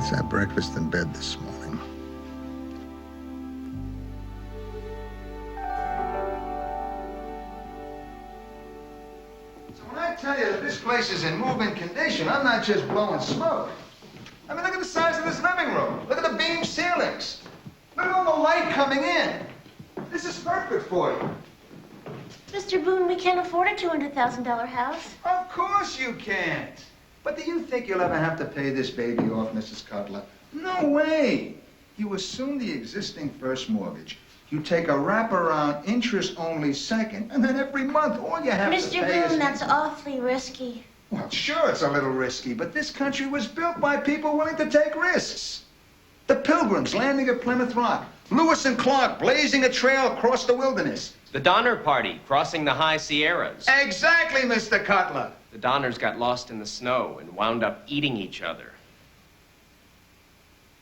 Let's have breakfast in bed this morning. So when I tell you that this place is in moving condition, I'm not just blowing smoke. I mean, look at the size of this living room. Look at the beam ceilings. Look at all the light coming in. This is perfect for you. Mr. Boone, we can't afford a $200,000 house. Of course you can't. But do you think you'll ever have to pay this baby off, Mrs. Cutler? No way. You assume the existing first mortgage. You take a wraparound interest-only second, and then every month all you have to pay Mr. is... Boone, that's awfully risky. Well, sure, it's a little risky, but this country was built by people willing to take risks. The Pilgrims landing at Plymouth Rock. Lewis and Clark blazing a trail across the wilderness. The Donner Party crossing the high Sierras. Exactly, Mr. Cutler. The Donners got lost in the snow and wound up eating each other.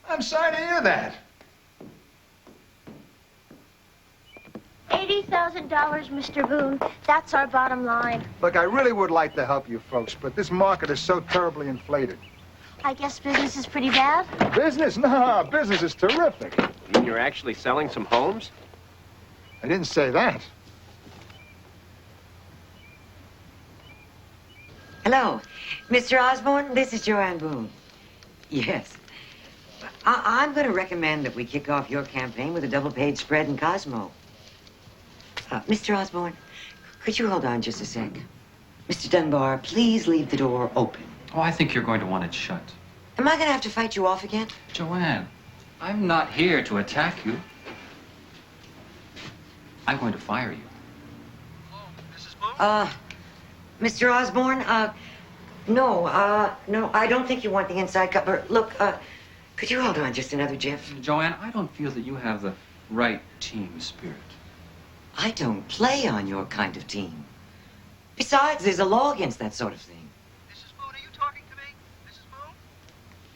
I'm sorry to hear that. $80,000, Mr. Boone. That's our bottom line. Look, I really would like to help you folks, but this market is so terribly inflated. I guess business is pretty bad. Business? No, business is terrific. You mean you're actually selling some homes? I didn't say that. Hello, Mr. Osborne. This is Joanne Boone. Yes. I'm going to recommend that we kick off your campaign with a double-page spread in Cosmo. Mr. Osborne, could you hold on just a sec? Mr. Dunbar, please leave the door open. Oh, I think you're going to want it shut. Am I going to have to fight you off again? Joanne, I'm not here to attack you. I'm going to fire you. Mr. Osborne, no, I don't think you want the inside cover. Look, could you hold on just another jiff? Joanne, I don't feel that you have the right team spirit. I don't play on your kind of team. Besides, there's a law against that sort of thing. Mrs. Boone, are you talking to me? Mrs. Boone?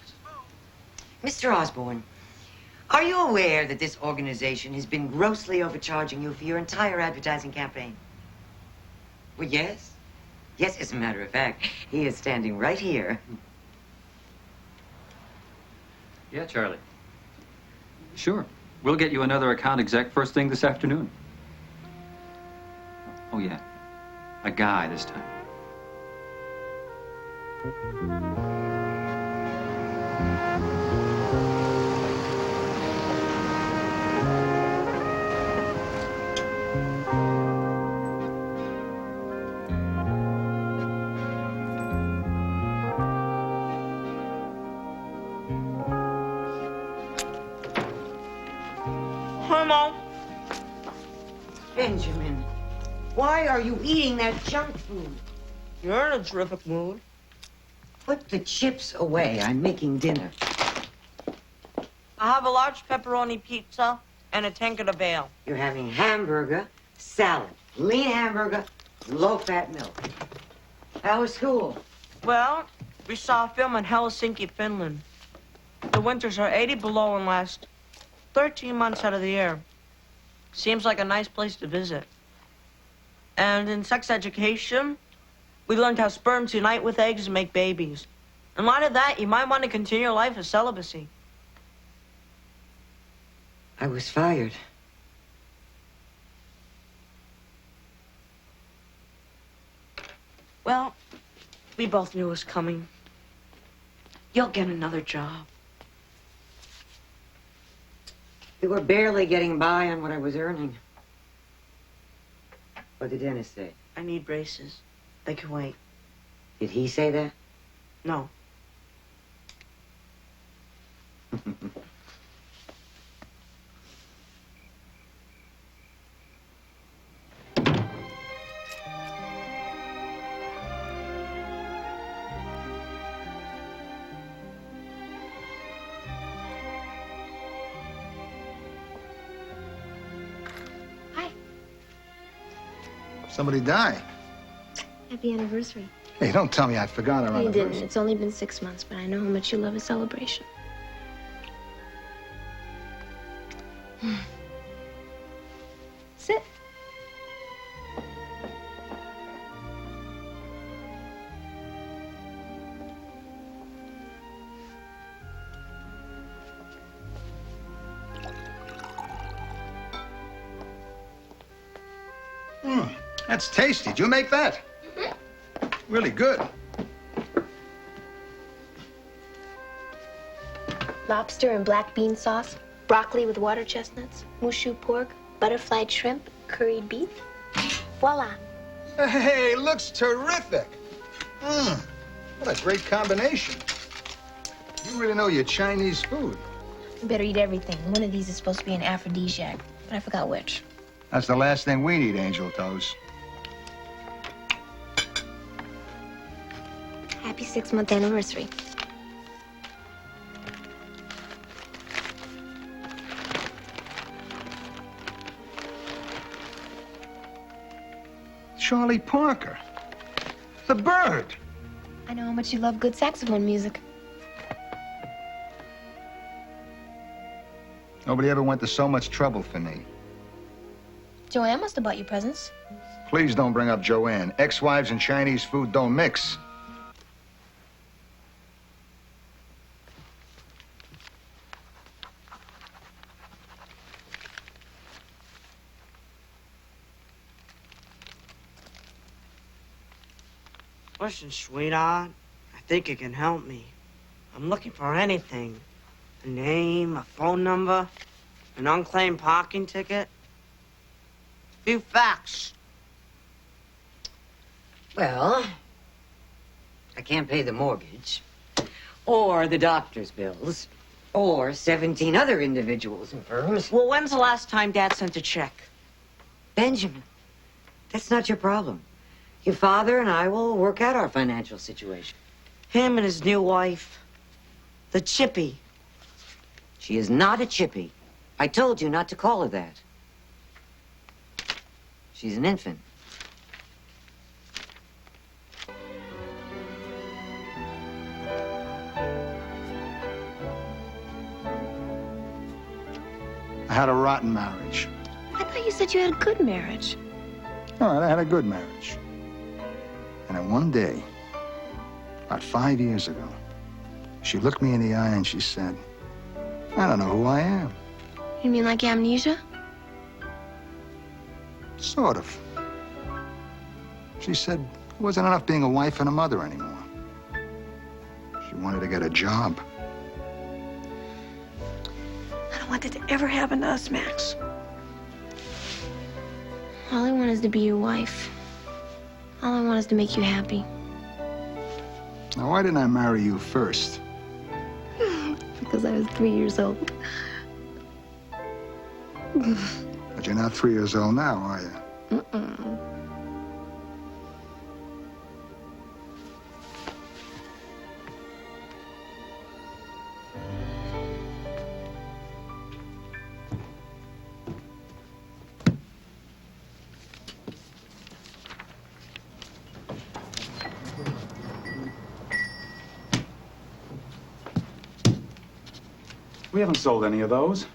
Mrs. Boone? Mr. Osborne, are you aware that this organization has been grossly overcharging you for your entire advertising campaign? Well, yes. Yes, as a matter of fact, he is standing right here. Yeah, Charlie. Sure. We'll get you another account exec first thing this afternoon. Oh, yeah. A guy this time. Hi, Mom. Benjamin, why are you eating that junk food? You're in a terrific mood. Put the chips away. I'm making dinner. I have a large pepperoni pizza and a tank of the Bale. You're having hamburger, salad, lean hamburger, low-fat milk. How was school? Well, we saw a film in Helsinki, Finland. The winters are 80 below and last 13 months out of the year. Seems like a nice place to visit. And in sex education, we learned how sperms unite with eggs and make babies. In light of that, you might want to continue your life of celibacy. I was fired. Well, we both knew it was coming. You'll get another job. We were barely getting by on what I was earning. What did Dennis say? I need braces. They can wait. Did he say that? No. Somebody die. Happy anniversary. Hey, don't tell me I forgot our You didn't. anniversary. It's only been 6 months, but I know how much you love a celebration. Sit. That's tasty. Did you make that? Really good. Lobster and black bean sauce, broccoli with water chestnuts, mushu pork, butterflied shrimp, curried beef. Voila. Hey, looks terrific. What a great combination. You really know your Chinese food. You better eat everything. One of these is supposed to be an aphrodisiac, but I forgot which. That's the last thing we need, Angel Toes. Happy 6-month anniversary. Charlie Parker. The bird. I know how much you love good saxophone music. Nobody ever went to so much trouble for me. Joanne must have bought you presents. Please don't bring up Joanne. Ex-wives and Chinese food don't mix. Listen, sweetheart, I think you can help me. I'm looking for anything. A name, a phone number, an unclaimed parking ticket. Few facts. Well, I can't pay the mortgage, or the doctor's bills, or 17 other individuals and firms. Well, when's the last time Dad sent a check? Benjamin, that's not your problem. Your father and I will work out our financial situation. Him and his new wife. The Chippy. She is not a chippy. I told you not to call her that. She's an infant. I had a rotten marriage. I thought you said you had a good marriage. All right, I had a good marriage. And then one day, about 5 years ago, she looked me in the eye and she said, I don't know who I am. You mean like amnesia? Sort of. She said it wasn't enough being a wife and a mother anymore. She wanted to get a job. I don't want that to ever happen to us, Max. All I want is to be your wife. All I want is to make you happy. Now, why didn't I marry you first? Because I was 3 years old. But you're not 3 years old now, are you? Mm-mm. We haven't sold any of those.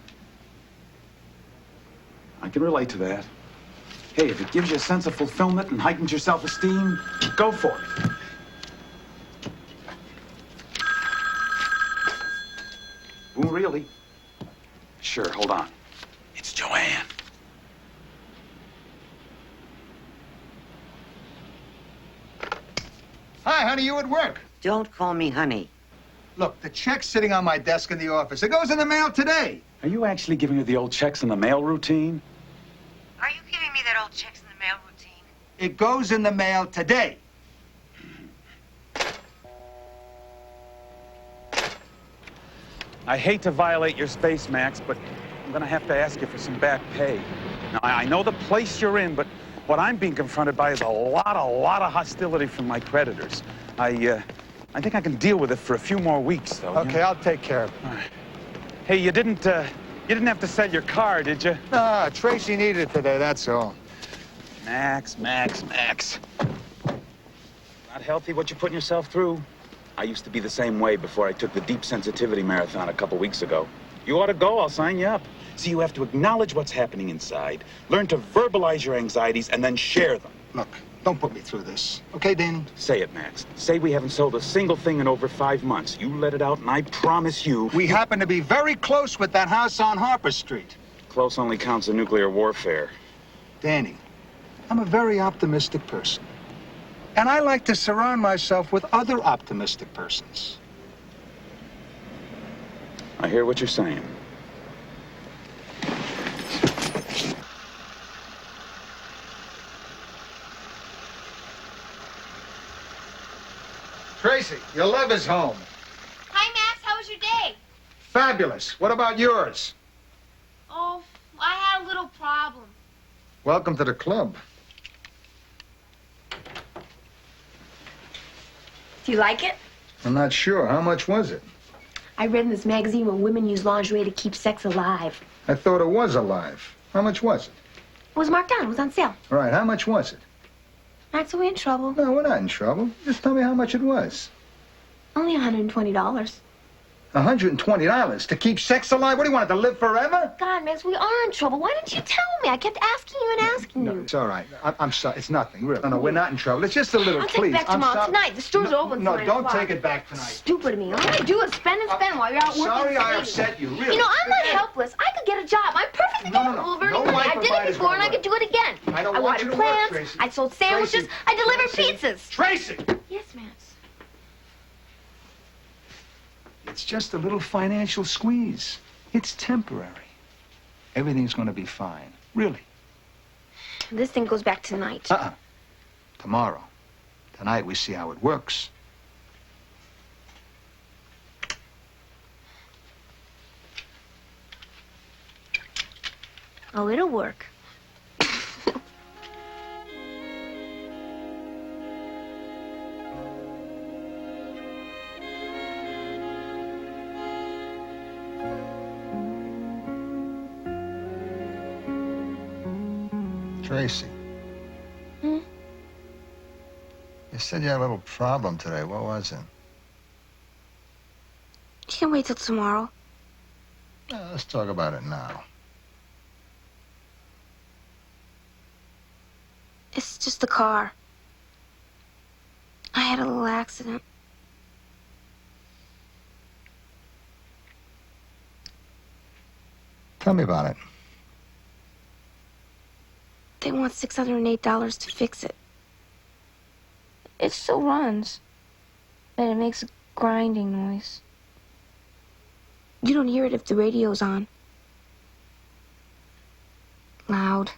I can relate to that. Hey, if it gives you a sense of fulfillment and heightens your self-esteem, go for it. Ooh, really? Sure, hold on. It's Joanne. Hi, honey, you at work? Don't call me honey. Look, the check's sitting on my desk in the office. It goes in the mail today. Are you actually giving her the old checks in the mail routine? Are you giving me that old checks in the mail routine? It goes in the mail today. I hate to violate your space, Max, but I'm gonna have to ask you for some back pay. Now, I know the place you're in, but what I'm being confronted by is a lot of hostility from my creditors. I think I can deal with it for a few more weeks, though. Okay, I'll take care of it. All right. Hey, you didn't have to sell your car, did you? Ah, Tracy needed it today, that's all. Max. Not healthy what you're putting yourself through. I used to be the same way before I took the deep sensitivity marathon a couple weeks ago. You ought to go, I'll sign you up. See, you have to acknowledge what's happening inside, learn to verbalize your anxieties, and then share them. Look, don't put me through this. Okay, Danny? Say it, Max. Say we haven't sold a single thing in over 5 months. You let it out, and I promise you... We happen to be very close with that house on Harper Street. Close only counts in nuclear warfare. Danny, I'm a very optimistic person. And I like to surround myself with other optimistic persons. I hear what you're saying. Tracy, your lover's home. Hi, Max. How was your day? Fabulous. What about yours? Oh, I had a little problem. Welcome to the club. Do you like it? I'm not sure. How much was it? I read in this magazine where women use lingerie to keep sex alive. I thought it was alive. How much was it? It was marked down. It was on sale. All right, how much was it? Max, are we in trouble? No, we're not in trouble. Just tell me how much it was. Only $120. $120 to keep sex alive? What do you want it to live forever? God, Max, we are in trouble. Why didn't you tell me? I kept asking you and asking No, you. it's all right. I'm sorry. It's nothing, really. No, we're not in trouble. It's just a little, I'll take please. it back I'm tomorrow. sorry. Tonight. The store's open No, till 9 don't o'clock. take it back tonight. Stupid of me. All I do is spend and spend while you're out working. Sorry for I me. upset you, really. You know, I'm not helpless. I could get a job. I'm perfectly No, no, capable no. of earning No money. wife I of did mine it is before, gonna and I could do it again. I don't want watered you to work, plants. Tracy. I sold sandwiches. Tracy. I delivered Tracy. pizzas. Tracy! Yes, Max. It's just a little financial squeeze. It's temporary. Everything's going to be fine. Really. This thing goes back tonight. Tomorrow. Tonight we see how it works. Oh, it'll work. Tracy. Hmm? You said you had a little problem today. What was it? You can wait till tomorrow. Let's talk about it now. It's just the car. I had a little accident. Tell me about it. They want $608 to fix it. It still runs, but it makes a grinding noise. You don't hear it if the radio's on. Loud.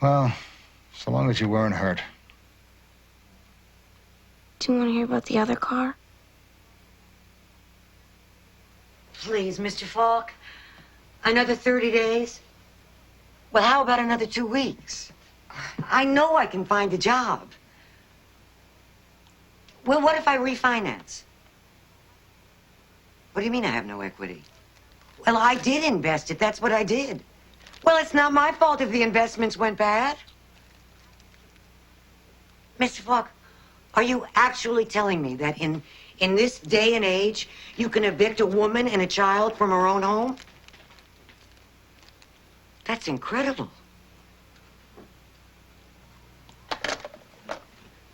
Well, so long as you weren't hurt. Do you want to hear about the other car? Please, Mr. Falk. Another 30 days? Well, how about another 2 weeks? I know I can find a job. Well, what if I refinance? What do you mean I have no equity? Well, I did invest it. That's what I did. Well, it's not my fault if the investments went bad. Mr. Falk, are you actually telling me that in this day and age, you can evict a woman and a child from her own home? That's incredible.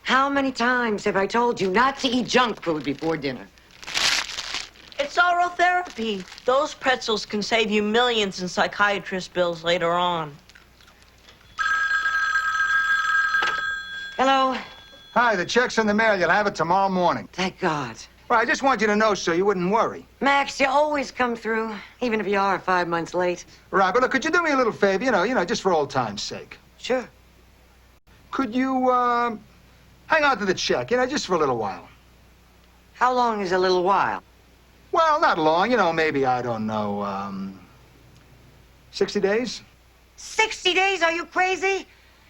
How many times have I told you not to eat junk food before dinner? It's oral therapy. Those pretzels can save you millions in psychiatrist bills later on. Hello? Hi, the check's in the mail. You'll have it tomorrow morning. Thank God. Well, I just want you to know so you wouldn't worry. Max, you always come through, even if you are 5 months late. Right, but look, could you do me a little favor? You know, just for old time's sake. Sure. Could you, hang on to the check, just for a little while? How long is a little while? Well, not long, maybe, I don't know, 60 days? 60 days? Are you crazy?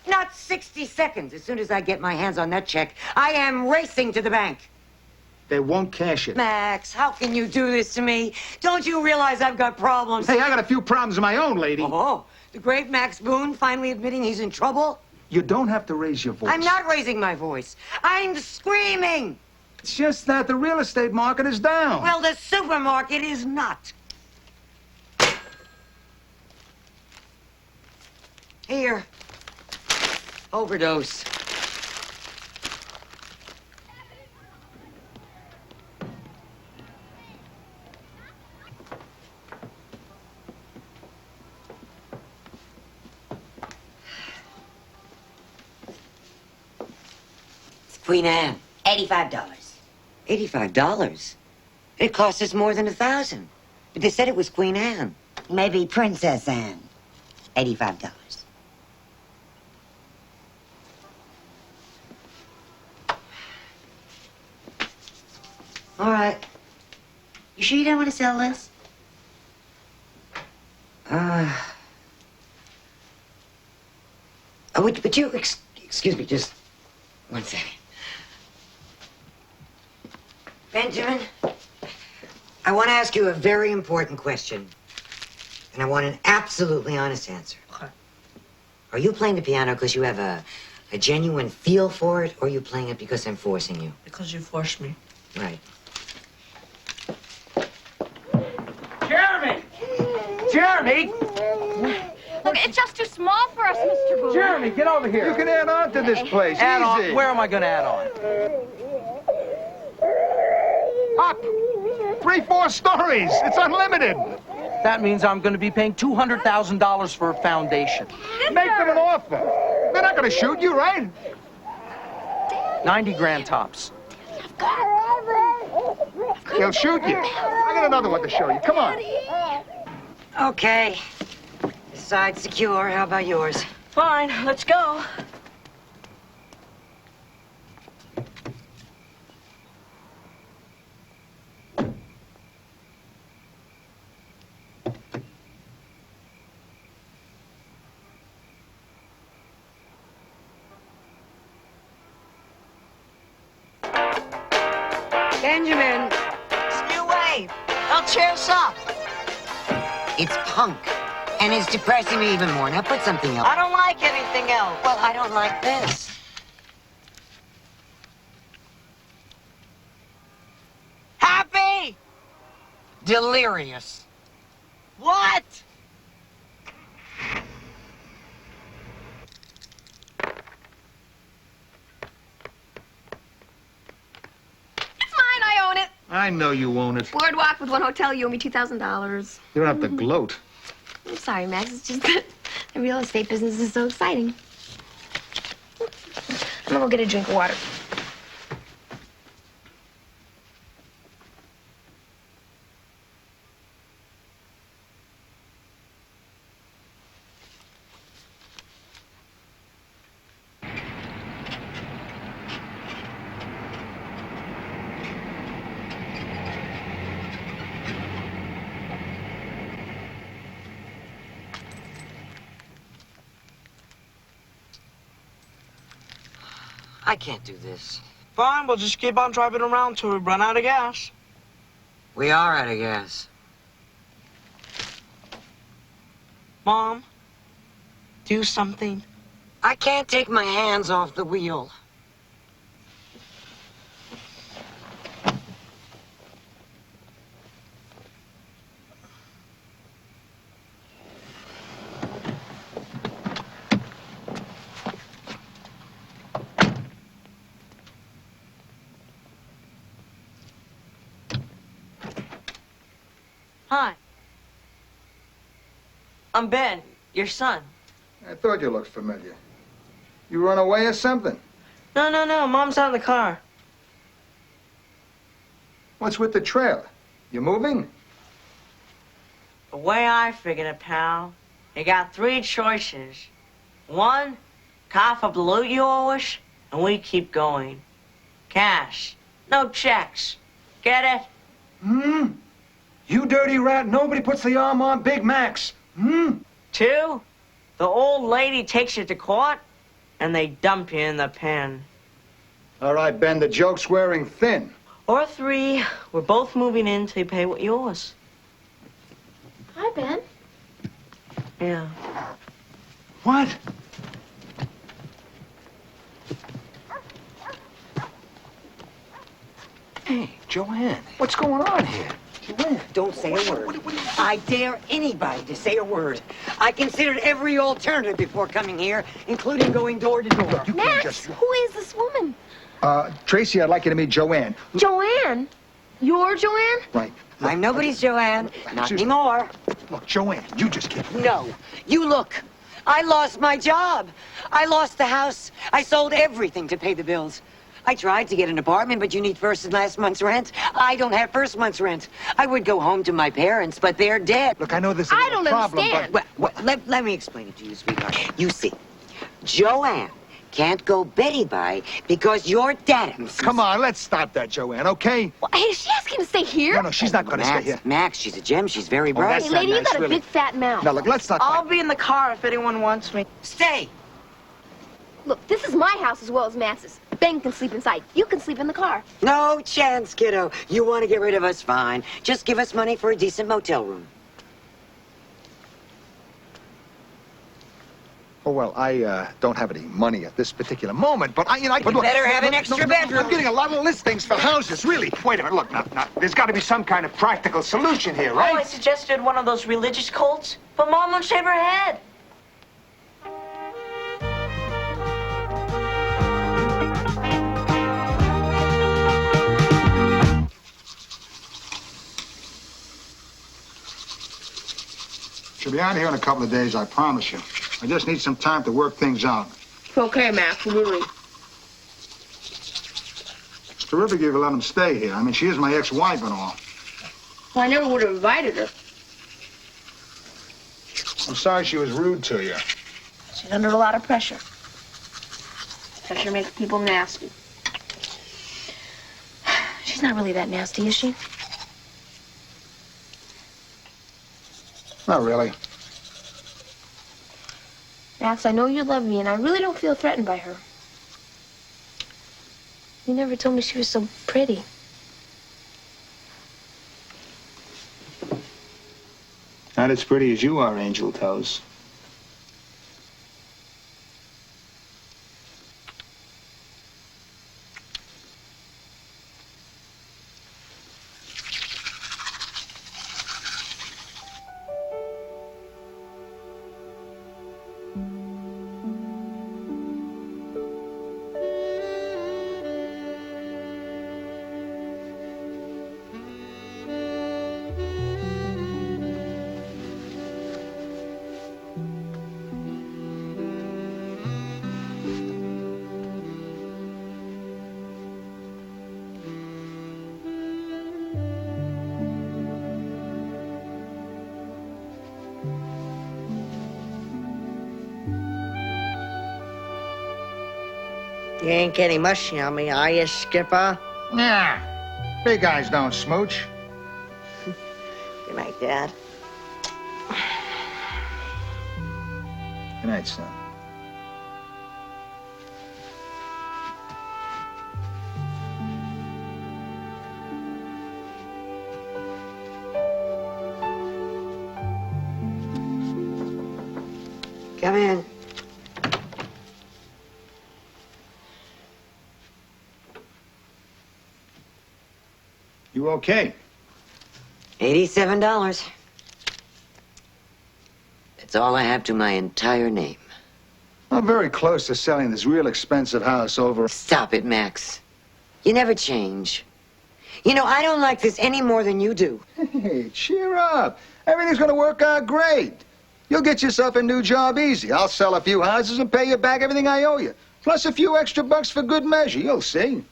Not 60 seconds. As soon as I get my hands on that check, I am racing to the bank. They won't cash it. Max, how can you do this to me? Don't you realize I've got problems? Hey, I got a few problems of my own, lady. Oh, the great Max Boone finally admitting he's in trouble? You don't have to raise your voice. I'm not raising my voice. I'm screaming. It's just that the real estate market is down. Well, the supermarket is not. Here. Overdose. It's Queen Anne. $85. $85? It cost us more than $1,000. But they said it was Queen Anne. Maybe Princess Anne. $85. All right. You sure you don't want to sell this? Would you excuse me just 1 second? Benjamin, I want to ask you a very important question. And I want an absolutely honest answer. Okay. Are you playing the piano because you have a genuine feel for it, or are you playing it because I'm forcing you? Because you forced me. Right. Jeremy! Jeremy! Look, it's just too small for us, Mr. Boone. Jeremy, get over here. You can add on to this place. Add Easy. on. Where am I going to add on? Up. 3-4 stories. It's unlimited. That means I'm going to be paying $200,000 for a foundation. Make them an offer. They're not going to shoot you, right? 90 grand tops. They'll shoot you. I got another one to show you. Come on. Okay. Side secure. How about yours? Fine, let's go. Benjamin, It's new wave. I'll cheer us up. it's punk. And it's depressing me even more. Now put something else. I don't like anything else. Well, I don't like this. Happy! Delirious. What? It's mine. I own it. I know you own it. Boardwalk with one hotel. You owe me $2,000. You don't have to gloat. I'm sorry, Max. It's just that The real estate business is so exciting. I'm gonna go get a drink of water. I can't do this. Fine, we'll just keep on driving around till we run out of gas. We are out of gas. Mom, do something. I can't take my hands off the wheel. Hi. I'm Ben, your son. I thought you looked familiar. You run away or something? No. Mom's out in the car. What's with the trailer? You moving? The way I figured it, pal, you got 3 choices. 1, cough up the loot you owe us, and we keep going. Cash, no checks. Get it? You dirty rat, nobody puts the arm on Big Macs. 2, the old lady takes you to court, and they dump you in the pen. All right, Ben, the joke's wearing thin. Or 3, we're both moving in till you pay what you owe us. Hi, Ben. Yeah. What? Hey, Joanne, what's going on here? Joanne. Don't say a word. I dare anybody to say a word. I considered every alternative before coming here, including going door to door. Max, who is this woman? Tracy, I'd like you to meet Joanne. Joanne? You're Joanne? Right. I'm nobody's Joanne. Not Susan. anymore. Look, Joanne, you just can't. No. You look. I lost my job. I lost the house. I sold everything to pay the bills. I tried to get an apartment, but you need first and last month's rent. I don't have first month's rent. I would go home to my parents, but they're dead. Look, I know this is I a don't problem, understand. Let me explain it to you, sweetheart. You see, Joanne can't go Betty by because you're Dadams. Come on, let's stop that, Joanne, okay? Well, hey, is she asking to stay here? No, she's not going to stay here. Max, she's a gem. She's very Oh, bright. that's Hey, lady, not you nice, got a really. big fat mouth. Now, look, let's not... I'll be in the car if anyone wants me. Stay. Look, this is my house as well as Max's. Ben can sleep inside. You can sleep in the car. No chance, kiddo. You want to get rid of us, fine. Just give us money for a decent motel room. Oh, well, I don't have any money at this particular moment, but I But look, better have an look, extra no, bedroom. I'm getting a lot of listings for houses, really. Wait a minute, look, now, there's got to be some kind of practical solution here, Oh, I right? suggested one of those religious cults, but Mom won't shave her head. She'll be out here in a couple of days, I promise you. I just need some time to work things out. Okay, Max, really. It's terrific you let him stay here. I mean, she is my ex-wife and all. Well, I never would have invited her. I'm sorry she was rude to you. She's under a lot of pressure. Pressure makes people nasty. She's not really that nasty, is she? Not really. Max, I know you love me, and I really don't feel threatened by her. You never told me she was so pretty. Not as pretty as you are, Angel Toes. You ain't getting mushy on me, are you, Skipper? Nah, big guys don't smooch. Good night, Dad. Good night, son. Come in. You okay? $87. It's all I have to my entire name. I'm very close to selling this real expensive house over. Stop it, Max. You never change. You know, I don't like this any more than you do. Hey, cheer up. Everything's gonna work out great. You'll get yourself a new job easy. I'll sell a few houses and pay you back everything I owe you. Plus a few extra bucks for good measure. You'll see.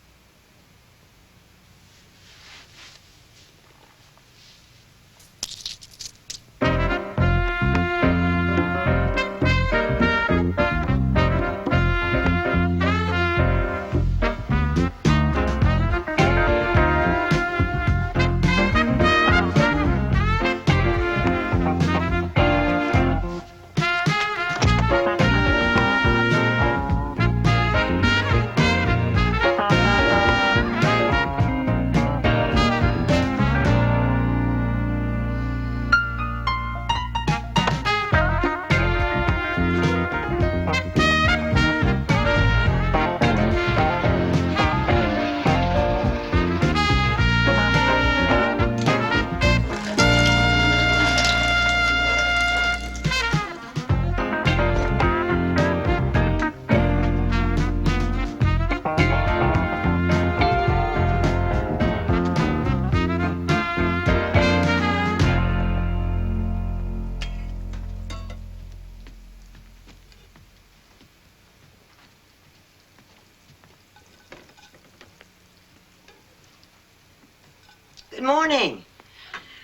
Good morning.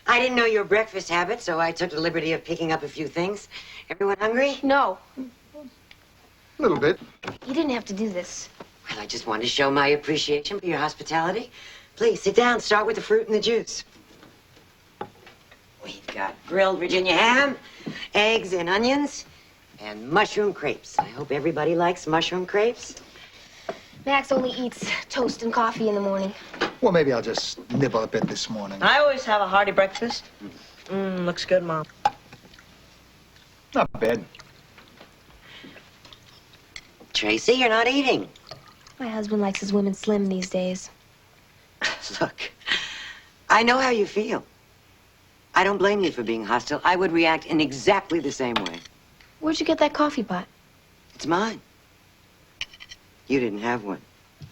I didn't know your breakfast habit, so I took the liberty of picking up a few things. Everyone hungry? No, A little bit. you didn't have to do this. Well, I just wanted to show my appreciation for your hospitality. Please, sit down. Start with the fruit and the juice. We've got grilled Virginia ham, eggs and onions, and mushroom crepes. I hope everybody likes mushroom crepes. Max only eats toast and coffee in the morning. Well, maybe I'll just nibble a bit this morning. I always have a hearty breakfast. Looks good, Mom. Not bad. Tracy, you're not eating. My husband likes his women slim these days. Look, I know how you feel. I don't blame you for being hostile. I would react in exactly the same way. Where'd you get that coffee pot? It's mine. You didn't have one.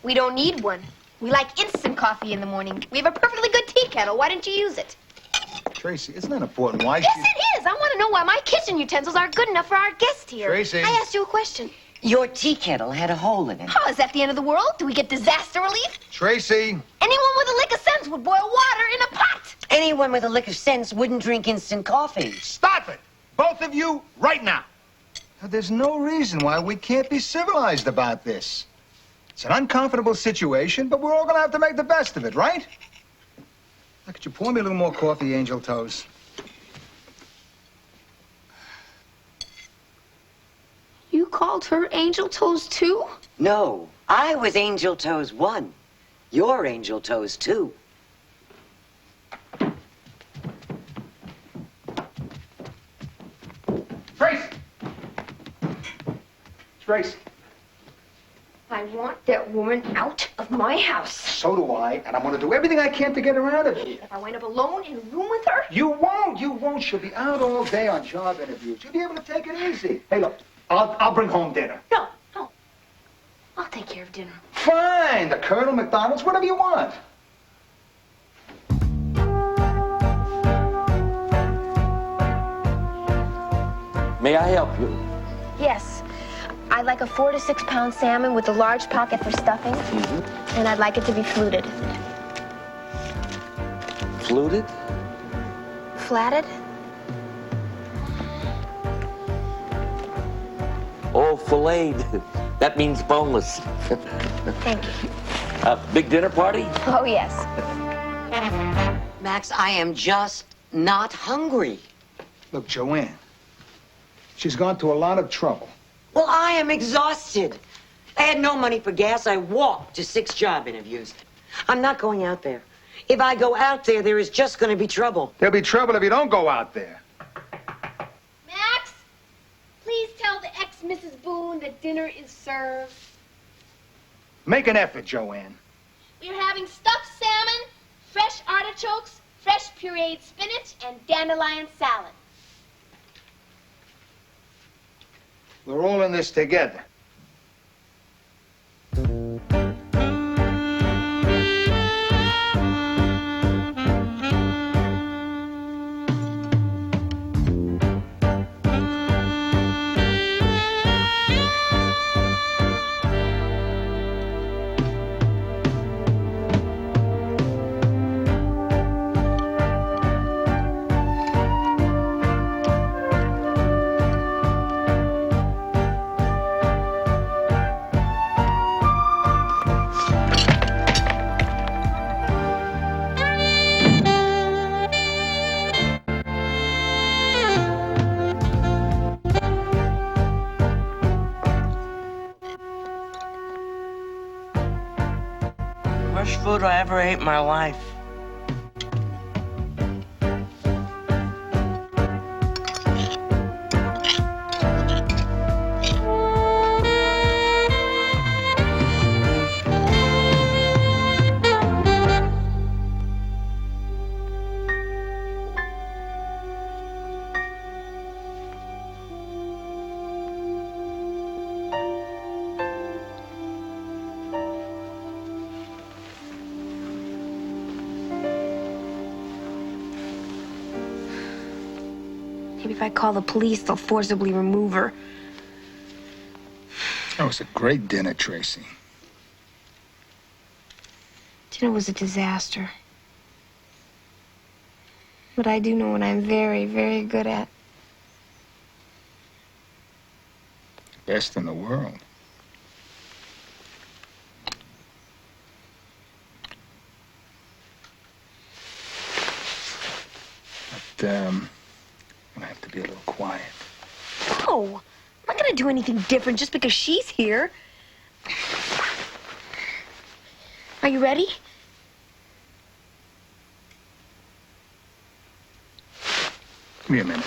We don't need one. We like instant coffee in the morning. We have a perfectly good tea kettle. Why didn't you use it? Tracy, isn't that important? Why Yes, it is. I want to know why my kitchen utensils aren't good enough for our guest here. Tracy. I asked you a question. Your tea kettle had a hole in it. Oh, is that the end of the world? Do we get disaster relief? Tracy. Anyone with a lick of sense would boil water in a pot. Anyone with a lick of sense wouldn't drink instant coffee. Stop it! Both of you, right now. Now, there's no reason why we can't be civilized about this. It's an uncomfortable situation, but we're all gonna have to make the best of it, right? Now, could you pour me a little more coffee, Angel Toes? You called her Angel Toes too? No, I was Angel Toes 1. You're Angel Toes 2. Tracy! Tracy. I want that woman out of my house. So do I, and I'm gonna do everything I can to get her out of here. If I wind up alone in a room with her? You won't. She'll be out all day on job interviews. You'll be able to take it easy. Hey, look, I'll bring home dinner. No. I'll take care of dinner. Fine, the Colonel, McDonald's, whatever you want. May I help you? Yes. I'd like a 4 to 6 pound salmon with a large pocket for stuffing. And I'd like it to be fluted. Fluted? Flatted? Oh, filleted. That means boneless. Thank you. Big dinner party? Oh, yes. Max, I am just not hungry. Look, Joanne, she's gone to a lot of trouble. Well, I am exhausted. I had no money for gas. I walked to 6 job interviews. I'm not going out there. If I go out there, there is just going to be trouble. There'll be trouble if you don't go out there. Max, please tell the ex-Mrs. Boone that dinner is served. Make an effort, Joanne. We are having stuffed salmon, fresh artichokes, fresh pureed spinach, and dandelion salad. We're all in this together. Worst food I ever ate in my life. Maybe if I call the police, they'll forcibly remove her. That was a great dinner, Tracy. Dinner was a disaster. But I do know what I'm very, very good at. Best in the world. But, I'm gonna have to be a little quiet. No, I'm not gonna do anything different just because she's here. Are you ready? Give me a minute.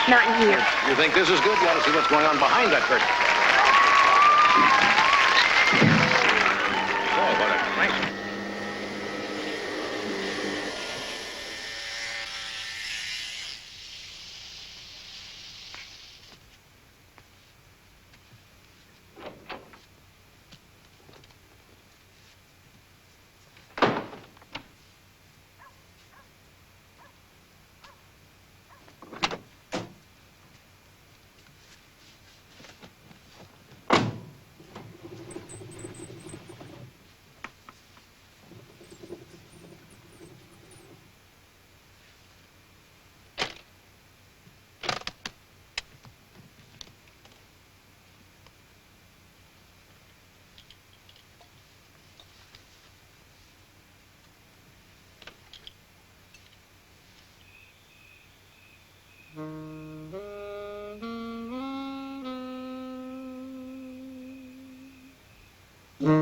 Not in here. You think this is good? You ought to see what's going on behind that curtain. Oh, what a nice... Sorry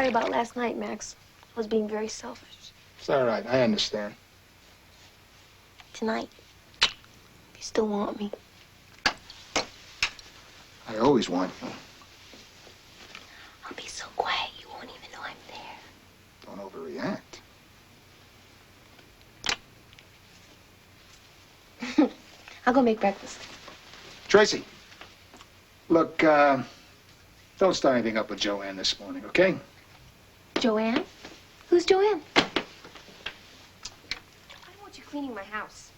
about last night, Max. I was being very selfish. It's all right. I understand. Tonight, if you still want me. I always want you. I'll be so quiet you won't even know I'm there. Don't overreact. I'll go make breakfast. Tracy, look, don't start anything up with Joanne this morning, okay? Joanne? Who's Joanne? I don't want you cleaning my house.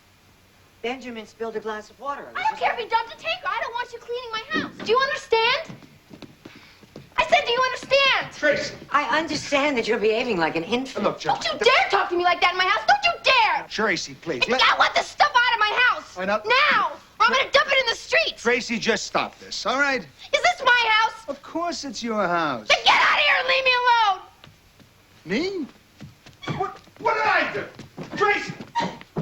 Benjamin spilled a glass of water. I don't care if he dumped a tanker. I don't want you cleaning my house. Do you understand? I said, do you understand? Tracy! I understand that you're behaving like an infant. Look, John. Don't you dare talk to me like that in my house. Don't you dare! Tracy, please. I want this stuff out of my house. I know. Now, or I'm gonna dump it in the street. Tracy, just stop this, all right? Is this my house? Of course it's your house. Then get out of here and leave me alone. Me? What did I do? Tracy!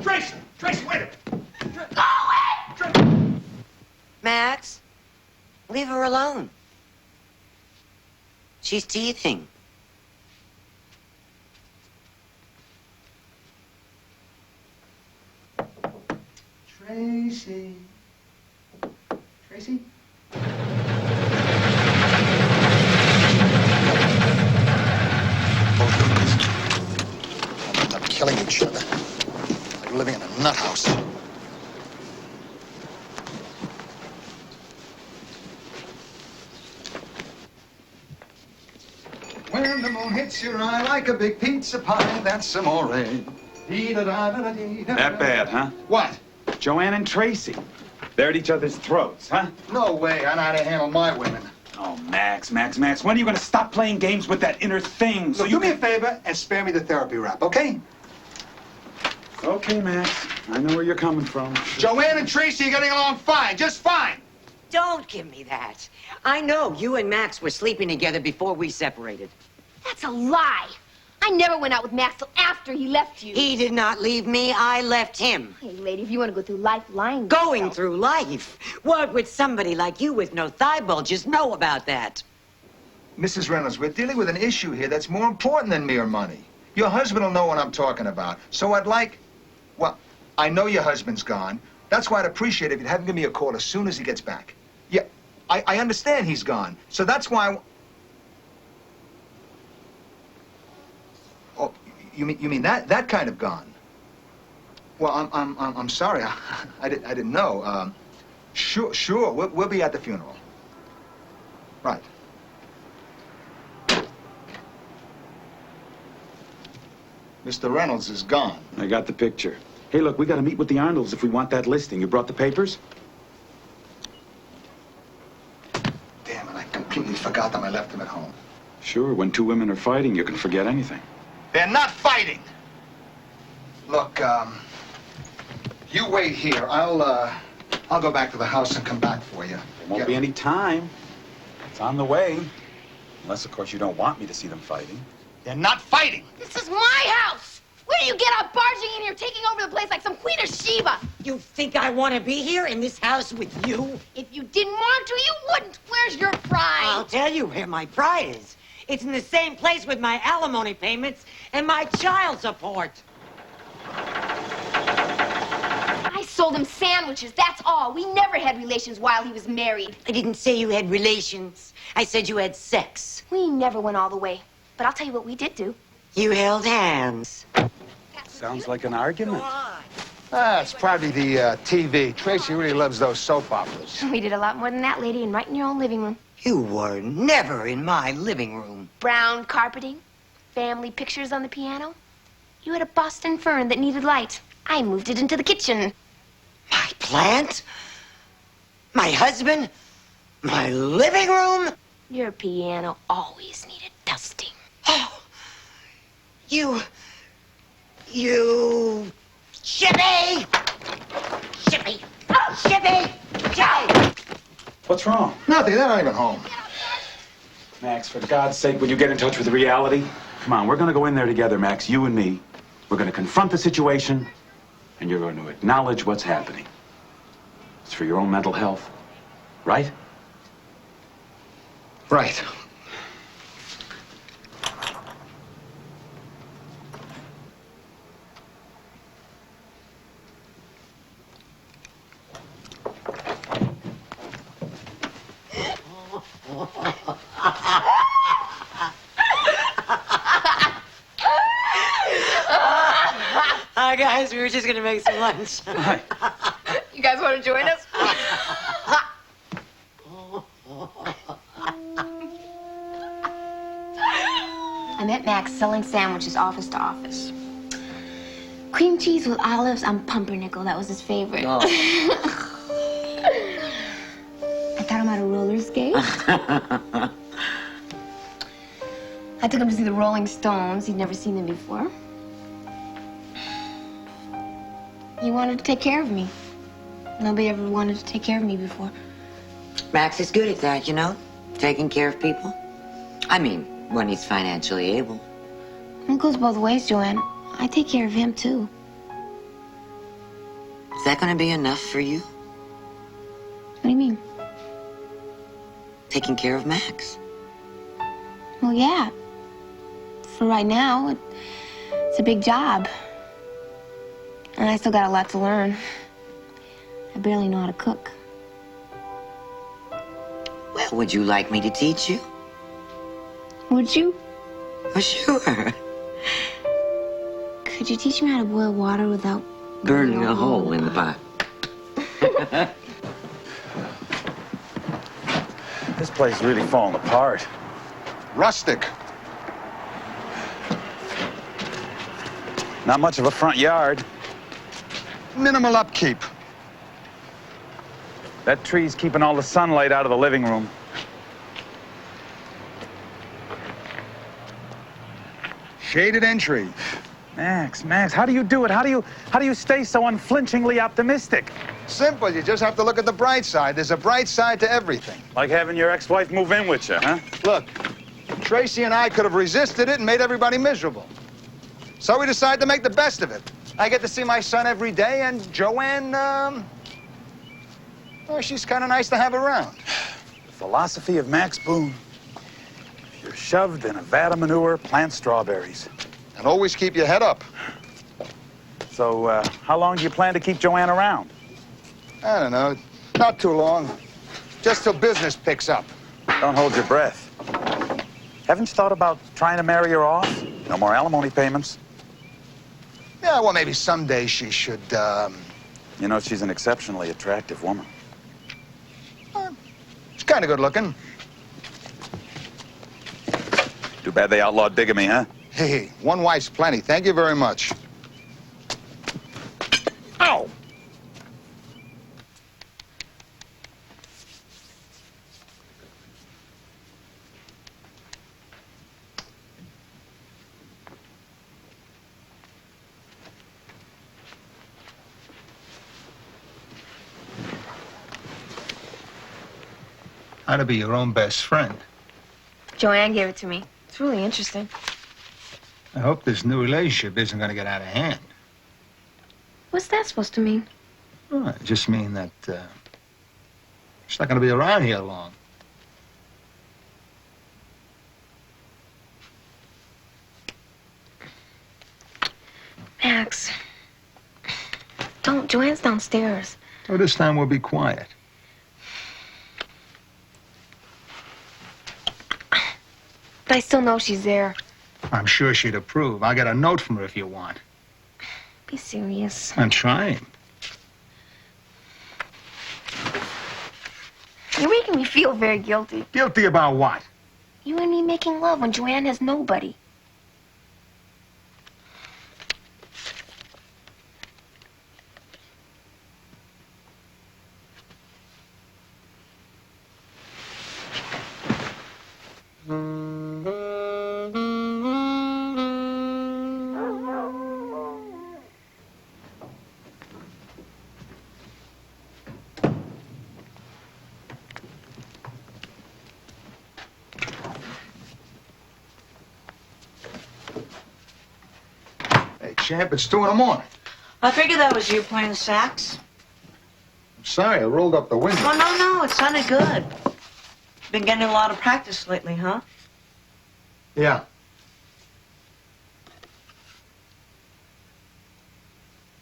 Tracy! Tracy, wait a minute. Go away! Max, leave her alone. She's teething. Tracy. Tracy? Both of us will end up killing each other. Like living in a nut house. When the moon hits your eye like a big pizza pie, that's amore. That bad, huh? What? Joanne and Tracy. They're at each other's throats, huh? No way. I know how to handle my women. Oh, Max, when are you going to stop playing games with that inner thing? So do me a favor and spare me the therapy rap, okay? Okay, Max. I know where you're coming from. Joanne and Tracy are getting along fine, just fine. Don't give me that. I know you and Max were sleeping together before we separated. That's a lie. I never went out with Max till after he left you. He did not leave me. I left him. Hey, lady, if you want to go through life lying... Going through life? What would somebody like you with no thigh bulges know about that? Mrs. Reynolds, we're dealing with an issue here that's more important than mere money. Your husband will know what I'm talking about. So I'd like... Well, I know your husband's gone. That's why I'd appreciate it if you'd have him give me a call as soon as he gets back. Yeah, I understand he's gone. So that's why... Oh, you mean that kind of gone? Well, I'm sorry. I didn't know. Sure. We'll be at the funeral. Right. Mr. Reynolds is gone. I got the picture. Hey, look, we got to meet with the Arnolds if we want that listing. You brought the papers? Damn it, I completely forgot them. I left them at home. Sure, when two women are fighting, you can forget anything. They're not fighting. Look, you wait here. I'll go back to the house and come back for you. There won't be any time. It's on the way. Unless, of course, you don't want me to see them fighting. They're not fighting. This is my house. Where do you get out barging in here, taking over the place like some Queen of Sheba? You think I want to be here in this house with you? If you didn't want to, you wouldn't. Where's your pride? I'll tell you where my pride is. It's in the same place with my alimony payments and my child support. I sold him sandwiches, that's all. We never had relations while he was married. I didn't say you had relations. I said you had sex. We never went all the way. But I'll tell you what we did do. You held hands. Sounds like an argument. It's probably the TV. Tracy really loves those soap operas. We did a lot more than that, lady, and right in your own living room. You were never in my living room. Brown carpeting, family pictures on the piano. You had a Boston fern that needed light. I moved it into the kitchen. My plant? My husband? My living room? Your piano always needed dusting. Oh, you... Jimmy! Chippy! Chippy! What's wrong? Nothing, they're not even home. Max, for God's sake, would you get in touch with reality? Come on, we're gonna go in there together, Max, you and me. We're gonna confront the situation, and you're going to acknowledge what's happening. It's for your own mental health, right? Right. Hi, guys. We were just going to make some lunch. You guys want to join us? I met Max selling sandwiches office to office. Cream cheese with olives on pumpernickel. That was his favorite. Oh. I taught him how to roller skate. I took him to see the Rolling Stones. He'd never seen them before. He wanted to take care of me. Nobody ever wanted to take care of me before. Max is good at that, you know? Taking care of people. I mean, when he's financially able. It goes both ways, Joanne. I take care of him, too. Is that going to be enough for you? What do you mean? Taking care of Max. Well, yeah. For right now, it's a big job. And I still got a lot to learn. I barely know how to cook. Well, would you like me to teach you? Would you? Oh, sure. Could you teach me how to boil water without Burning a hole in the pot. This place is really falling apart. Rustic. Not much of a front yard. Minimal upkeep. That tree's keeping all the sunlight out of the living room. Shaded entry. Max, how do you do it? How do you stay so unflinchingly optimistic? Simple, you just have to look at the bright side. There's a bright side to everything. Like having your ex-wife move in with you, huh? Look, Tracy and I could have resisted it and made everybody miserable. So we decided to make the best of it. I get to see my son every day, and Joanne, well, she's kind of nice to have around. The philosophy of Max Boone. If you're shoved in a vat of manure, plant strawberries. And always keep your head up. So, how long do you plan to keep Joanne around? I don't know, not too long. Just till business picks up. Don't hold your breath. Haven't you thought about trying to marry her off? No more alimony payments. Yeah, well, maybe someday she should, You know, she's an exceptionally attractive woman. She's kind of good looking. Too bad they outlawed bigamy, huh? Hey, one wife's plenty. Thank you very much. Ow! How to be your own best friend. Joanne gave it to me. It's really interesting. I hope this new relationship isn't going to get out of hand. What's that supposed to mean? Oh, I just mean that, she's not going to be around here long. Max. Don't. Joanne's downstairs. Oh, this time we'll be quiet. But I still know she's there. I'm sure she'd approve. I'll get a note from her if you want. Be serious. I'm trying. You're making me feel very guilty. Guilty about what? You and me making love when Joanne has nobody. Hey, champ, it's 2 in the morning. I figured that was you playing sax. I'm sorry, I rolled up the window. Oh, no, it sounded good. Been getting a lot of practice lately, huh? Yeah.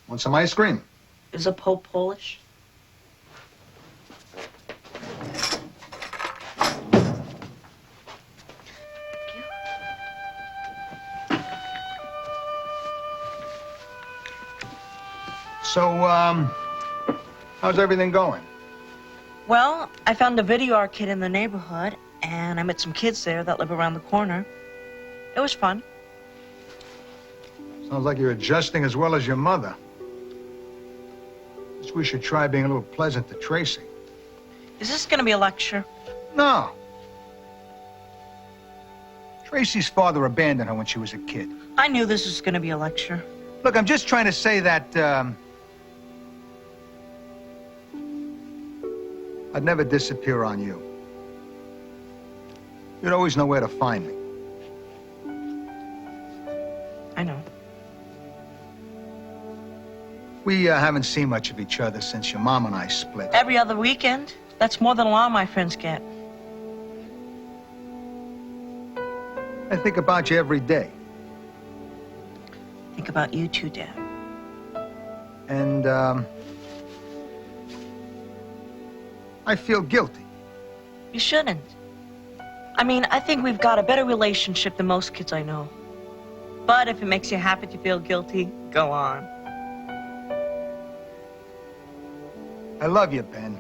Want some ice cream? Is the Pope Polish? So, how's everything going? Well, I found a video arcade in the neighborhood, and I met some kids there that live around the corner. It was fun. Sounds like you're adjusting as well as your mother. Guess we should try being a little pleasant to Tracy. Is this gonna be a lecture? No. Tracy's father abandoned her when she was a kid. I knew this was gonna be a lecture. Look, I'm just trying to say that, I'd never disappear on you. You'd always know where to find me. I know. We haven't seen much of each other since your mom and I split. Every other weekend. That's more than a lot of my friends get. I think about you every day. Think about you too, Dad. And, I feel guilty. You shouldn't. I mean, I think we've got a better relationship than most kids I know. But if it makes you happy to feel guilty, go on. I love you, Ben.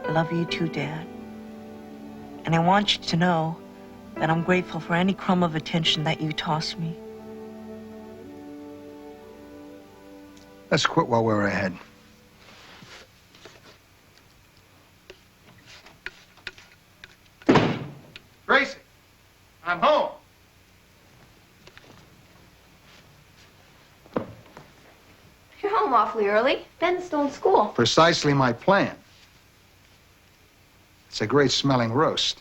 I love you too, Dad. And I want you to know that I'm grateful for any crumb of attention that you toss me. Let's quit while we're ahead. Gracie, I'm home. You're home awfully early. Ben's still in school. Precisely my plan. It's a great smelling roast.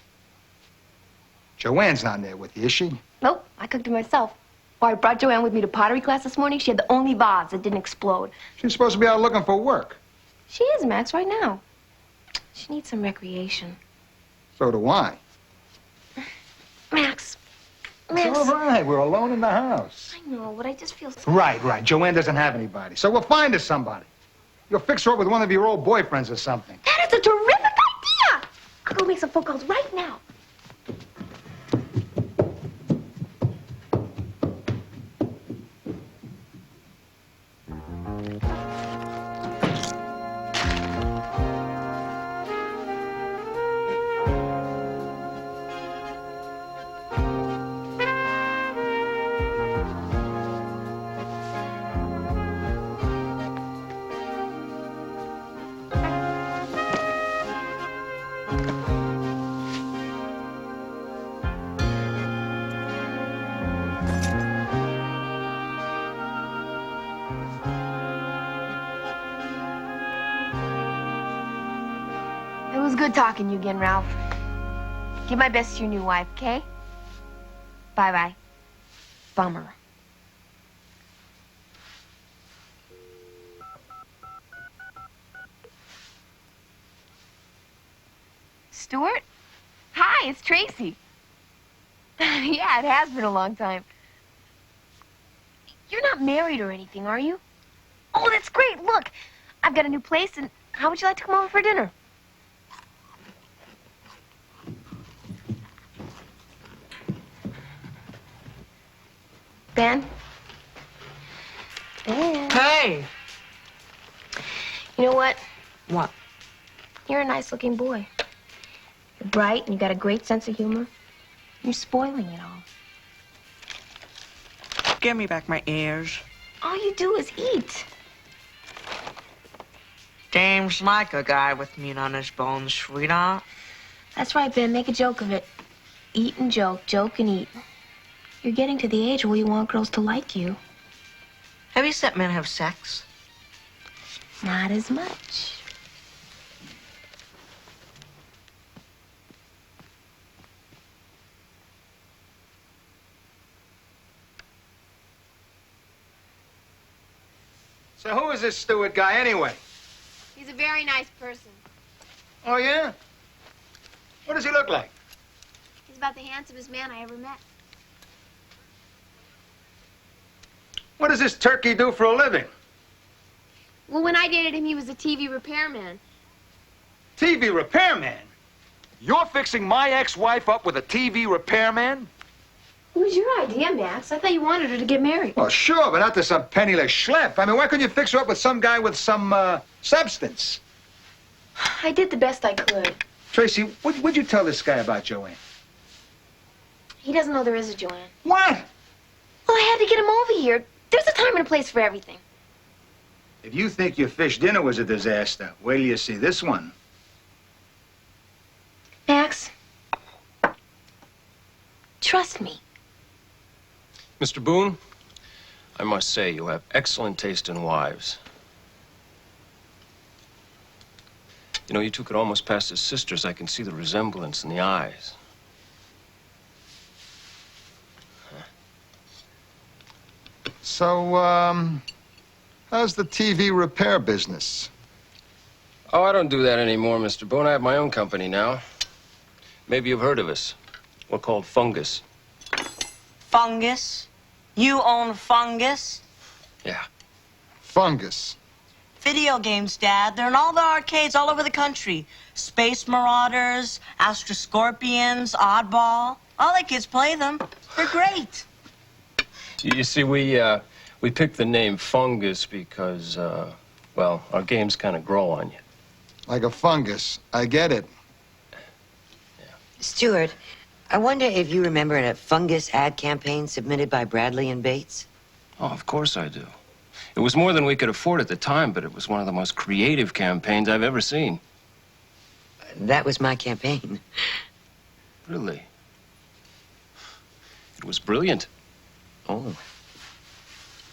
Joanne's not there with you, is she? Nope, I cooked it myself. Oh, I brought Joanne with me to pottery class this morning. She had the only vase that didn't explode. She's supposed to be out looking for work. She is, Max, right now. She needs some recreation. So do I. Max. It's all right. We're alone in the house. I know, but I just feel so... Right. Joanne doesn't have anybody. So we'll find her somebody. You'll fix her up with one of your old boyfriends or something. That is a terrific idea! I'll go make some phone calls right now. It was good talking to you again, Ralph. Give my best to your new wife, okay? Bye-bye. Bummer. Stuart? Hi, it's Tracy. Yeah, it has been a long time. You're not married or anything, are you? Oh, that's great. Look, I've got a new place, and how would you like to come over for dinner? Ben? Ben? Hey! You know what? What? You're a nice-looking boy. You're bright, and you got a great sense of humor. You're spoiling it all. Give me back my ears. All you do is eat. James like a guy with meat on his bones, sweetheart. That's right, Ben. Make a joke of it. Eat and joke, joke and eat. You're getting to the age where you want girls to like you. Have you seen men have sex? Not as much. So who is this Stewart guy anyway? He's a very nice person. Oh, yeah? What does he look like? He's about the handsomest man I ever met. What does this turkey do for a living? Well, when I dated him, he was a TV repairman. TV repairman? You're fixing my ex-wife up with a TV repairman? It was your idea, Max. I thought you wanted her to get married. Well, sure, but not to some penniless schlep. I mean, why couldn't you fix her up with some guy with some, substance? I did the best I could. Tracy, what'd you tell this guy about Joanne? He doesn't know there is a Joanne. What? Well, I had to get him over here. There's a time and a place for everything. If you think your fish dinner was a disaster, wait till you see this one. Max, trust me. Mr. Boone, I must say you have excellent taste in wives. You know, you two could almost pass as sisters. I can see the resemblance in the eyes. So, how's the TV repair business? Oh, I don't do that anymore, Mr. Boone. I have my own company now. Maybe you've heard of us. We're called Fungus. Fungus? You own Fungus? Yeah. Fungus. Video games, Dad. They're in all the arcades all over the country. Space Marauders, Astro Scorpions, Oddball. All the kids play them. They're great. You see, we picked the name Fungus because, well, our games kind of grow on you. Like a fungus. I get it. Stuart, I wonder if you remember a fungus ad campaign submitted by Bradley and Bates? Oh, of course I do. It was more than we could afford at the time, but it was one of the most creative campaigns I've ever seen. That was my campaign. Really? It was brilliant. Oh.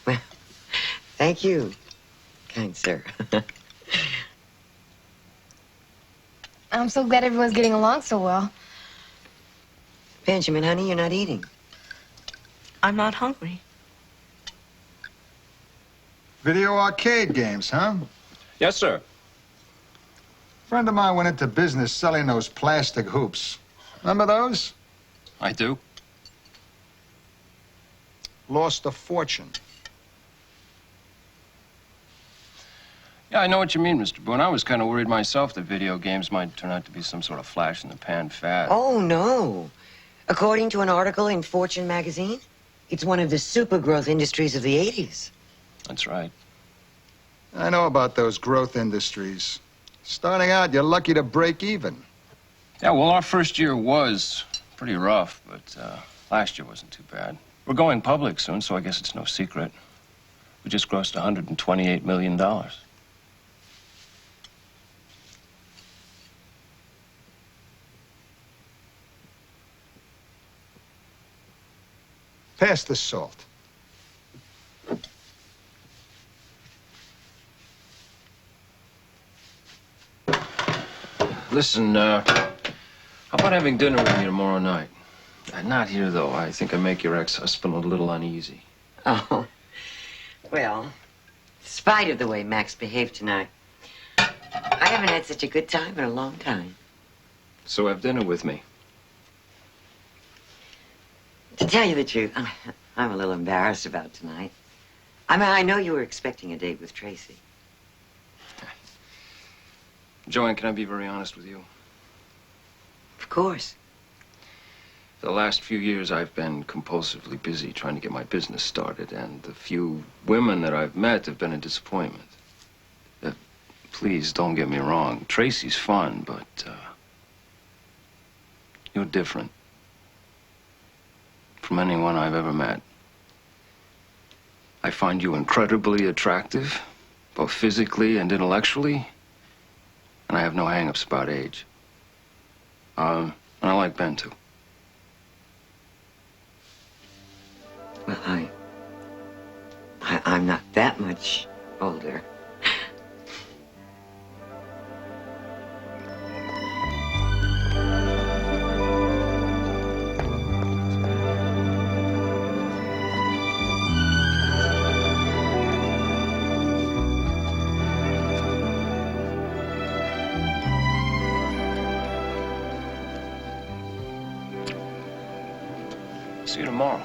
Well, thank you, kind sir. I'm so glad everyone's getting along so well. Benjamin, honey, you're not eating. I'm not hungry. Video arcade games, huh? Yes, sir. A friend of mine went into business selling those plastic hoops. Remember those? I do. Lost a fortune. Yeah, I know what you mean, Mr. Boone. I was kind of worried myself that video games might turn out to be some sort of flash-in-the-pan fad. Oh, no. According to an article in Fortune magazine, it's one of the super growth industries of the 80s. That's right. I know about those growth industries. Starting out, you're lucky to break even. Yeah, well, our first year was pretty rough, but last year wasn't too bad. We're going public soon, so I guess it's no secret. We just grossed $128 million. Pass the salt. Listen, how about having dinner with me tomorrow night? Not here, though. I think I make your ex-husband a little uneasy. Oh. Well, in spite of the way Max behaved tonight, I haven't had such a good time in a long time. So have dinner with me. To tell you the truth, I'm a little embarrassed about tonight. I mean, I know you were expecting a date with Tracy. Joanne, can I be very honest with you? Of course. For the last few years, I've been compulsively busy trying to get my business started, and the few women that I've met have been a disappointment. Please, don't get me wrong. Tracy's fun, but you're different from anyone I've ever met. I find you incredibly attractive, both physically and intellectually, and I have no hang-ups about age. And I like Ben, too. Well, I'm not that much older. See you tomorrow.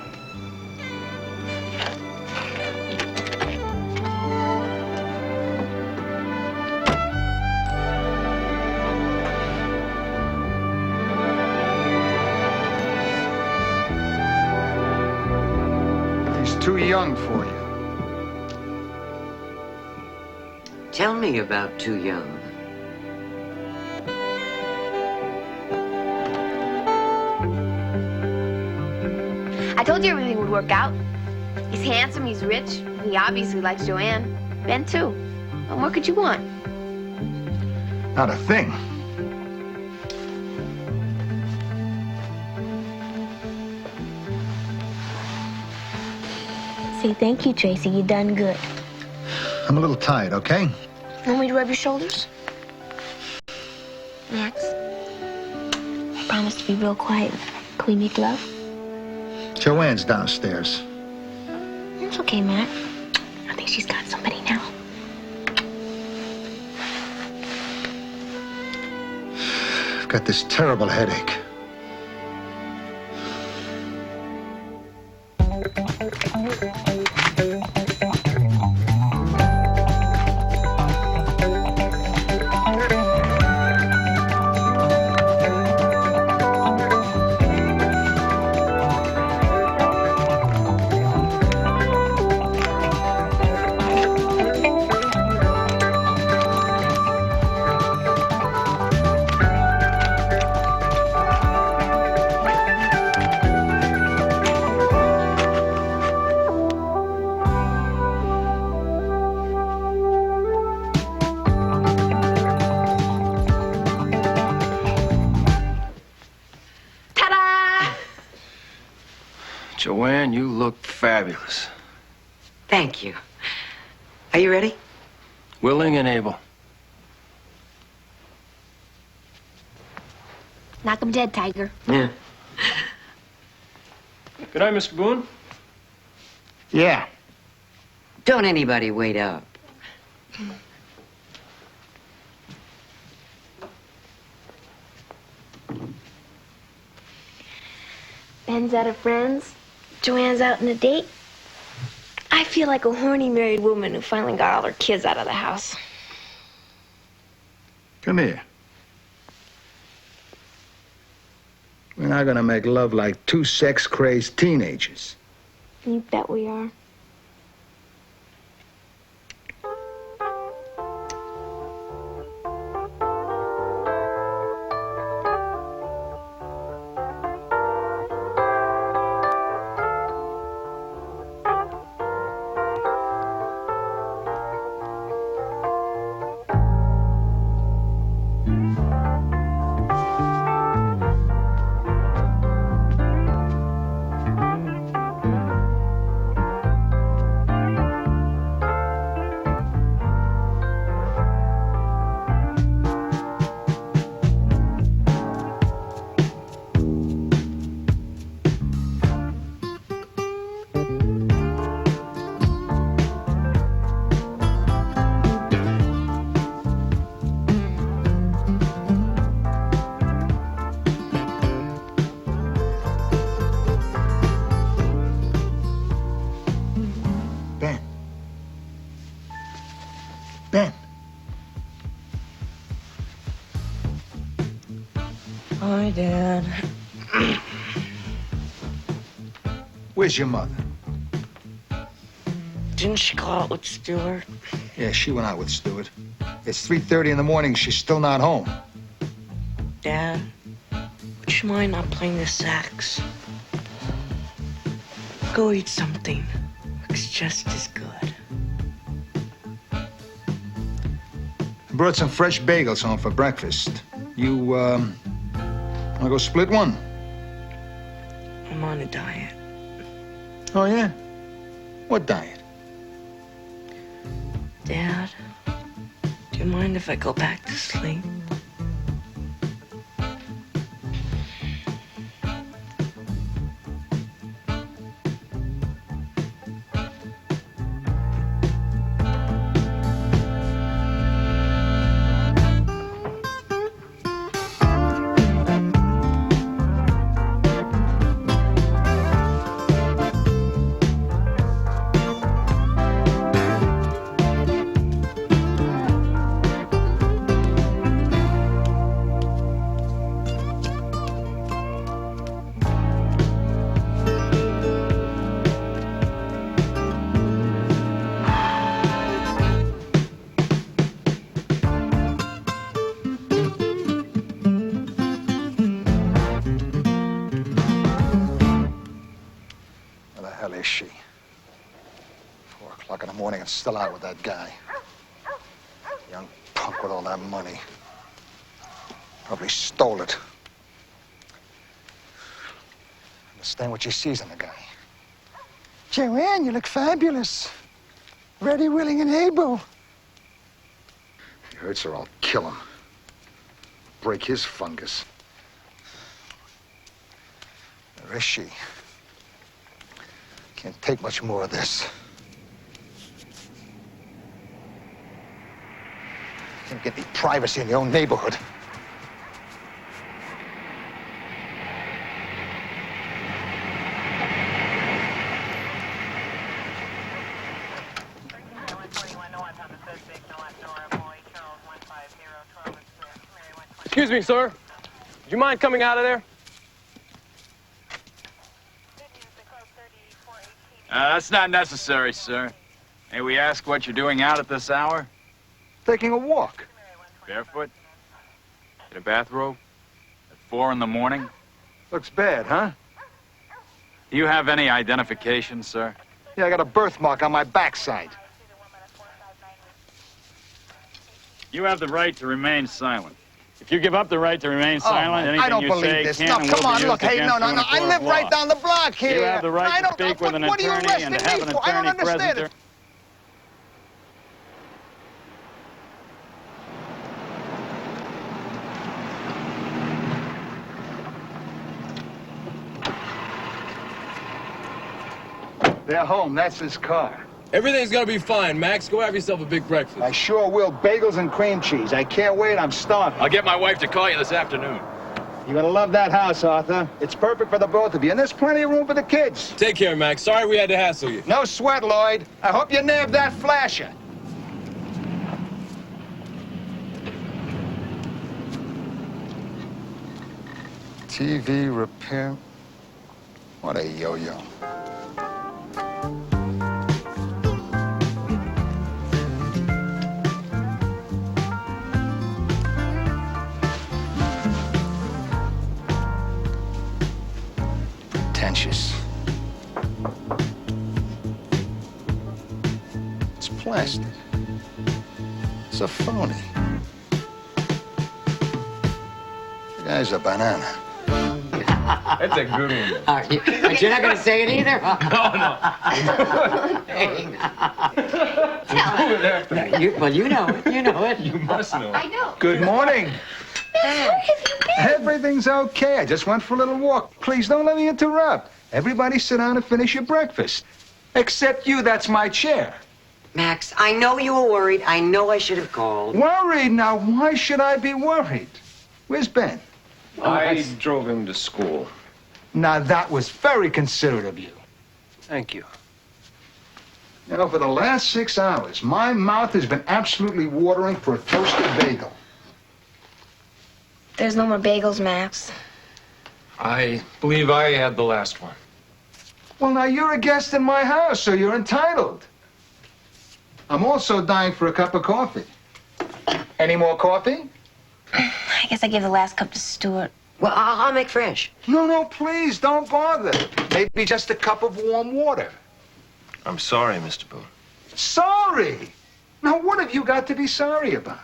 He's too young for you. Tell me about too young. I told you everything would work out. He's handsome, he's rich, and he obviously likes Joanne. Ben, too. What more could you want? Not a thing. Say thank you, Tracy. You done good. I'm a little tired, okay? Want me to rub your shoulders? Max, promise to be real quiet. Can we make love? Joanne's downstairs. It's okay, Matt. I think she's got somebody now. I've got this terrible headache. Joanne, you look fabulous. Thank you. Are you ready? Willing and able. Knock him dead, Tiger. Yeah. Good night, Mr. Boone. Yeah. Don't anybody wait up. Ben's out of friends. Joanne's out on a date. I feel like a horny married woman who finally got all her kids out of the house. Come here. We're not gonna make love like two sex-crazed teenagers. You bet we are. Ben. Hi, Dad. Where's your mother? Didn't she go out with Stuart? Yeah, she went out with Stuart. It's 3:30 in the morning. She's still not home. Dad, would you mind not playing the sax? Go eat something. Looks just as good. I brought some fresh bagels home for breakfast. You, wanna go split one? I'm on a diet. Oh, yeah? What diet? Dad, do you mind if I go back to sleep? is she? 4 o'clock in the morning and still out with that guy. Young punk with all that money. Probably stole it. Understand what she sees in the guy. Joanne, you look fabulous. Ready, willing, and able. If he hurts her, I'll kill him. Break his fungus. Where is she? Can't take much more of this. Can't get any privacy in your own neighborhood. Excuse me, sir. Do you mind coming out of there? That's not necessary, sir. May we ask what you're doing out at this hour? Taking a walk. Barefoot? In a bathrobe? At 4 in the morning? Looks bad, huh? Do you have any identification, sir? Yeah, I got a birthmark on my backside. You have the right to remain silent. If you give up the right to remain silent, anything I don't you believe say this. can No, and come will on, be look, used hey, against no, you in no, a I court of live law. right down the block here. You have the right I to speak with an what are you attorney arresting and to me have an for? I don't attorney understand present. it. They're home. That's his car. Everything's gonna be fine, Max. Go have yourself a big breakfast. I sure will. Bagels and cream cheese. I can't wait. I'm starving. I'll get my wife to call you this afternoon. You're gonna love that house, Arthur. It's perfect for the both of you, and there's plenty of room for the kids. Take care, Max. Sorry we had to hassle you. No sweat, Lloyd. I hope you nabbed that flasher. TV repair. What a yo-yo. Pretentious. It's plastic. It's a phony. The guy's a banana. That's a good one. But you're not going to say it either? Well, you know it. You know it. You must know. I know. Good morning. Where have you been? Everything's okay. I just went for a little walk. Please don't let me interrupt. Everybody sit down and finish your breakfast. Except you, that's my chair. Max, I know you were worried. I know I should have called. Worried? Now, why should I be worried? Where's Ben? I drove him to school. Now, that was very considerate of you. Thank you. You know, for the last 6 hours, my mouth has been absolutely watering for a toasted bagel. There's no more bagels, Max. I believe I had the last one. Well, now, you're a guest in my house, so you're entitled. I'm also dying for a cup of coffee. Any more coffee? I guess I gave the last cup to Stuart. Well, I'll make fresh. No, please, don't bother. Maybe just a cup of warm water. I'm sorry, Mr. Boone. Sorry? Now, what have you got to be sorry about?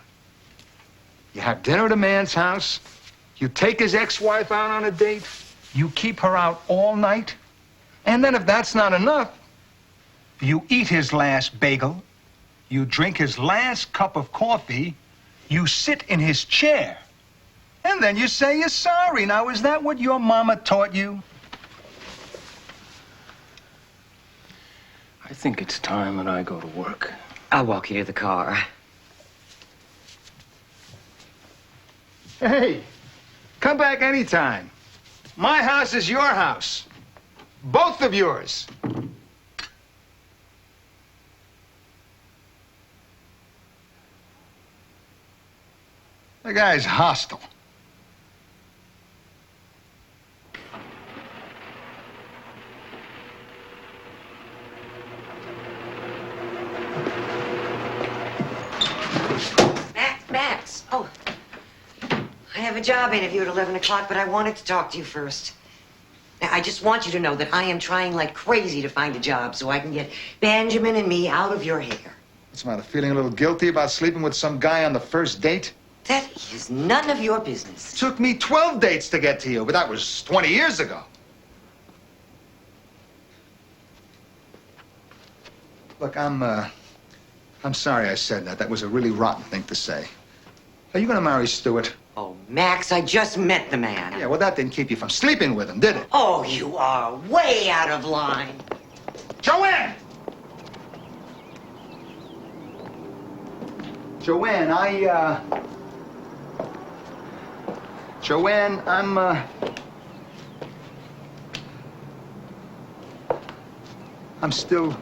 You have dinner at a man's house, you take his ex-wife out on a date, you keep her out all night, and then if that's not enough, you eat his last bagel, you drink his last cup of coffee, you sit in his chair, and then you say you're sorry. Now, is that what your mama taught you? I think it's time that I go to work. I'll walk you to the car. Hey, come back anytime. My house is your house. Both of yours. The guy's hostile. Max. Oh. I have a job interview at 11 o'clock, but I wanted to talk to you first. Now, I just want you to know that I am trying like crazy to find a job so I can get Benjamin and me out of your hair. What's the matter, feeling a little guilty about sleeping with some guy on the first date? That is none of your business. Took me 12 dates to get to you, but that was 20 years ago. Look, I'm sorry I said that. That was a really rotten thing to say. Are you gonna marry Stuart? Oh, Max, I just met the man. Yeah, well, that didn't keep you from sleeping with him, did it? Oh, you are way out of line. Joanne! Joanne, Joanne, I'm still...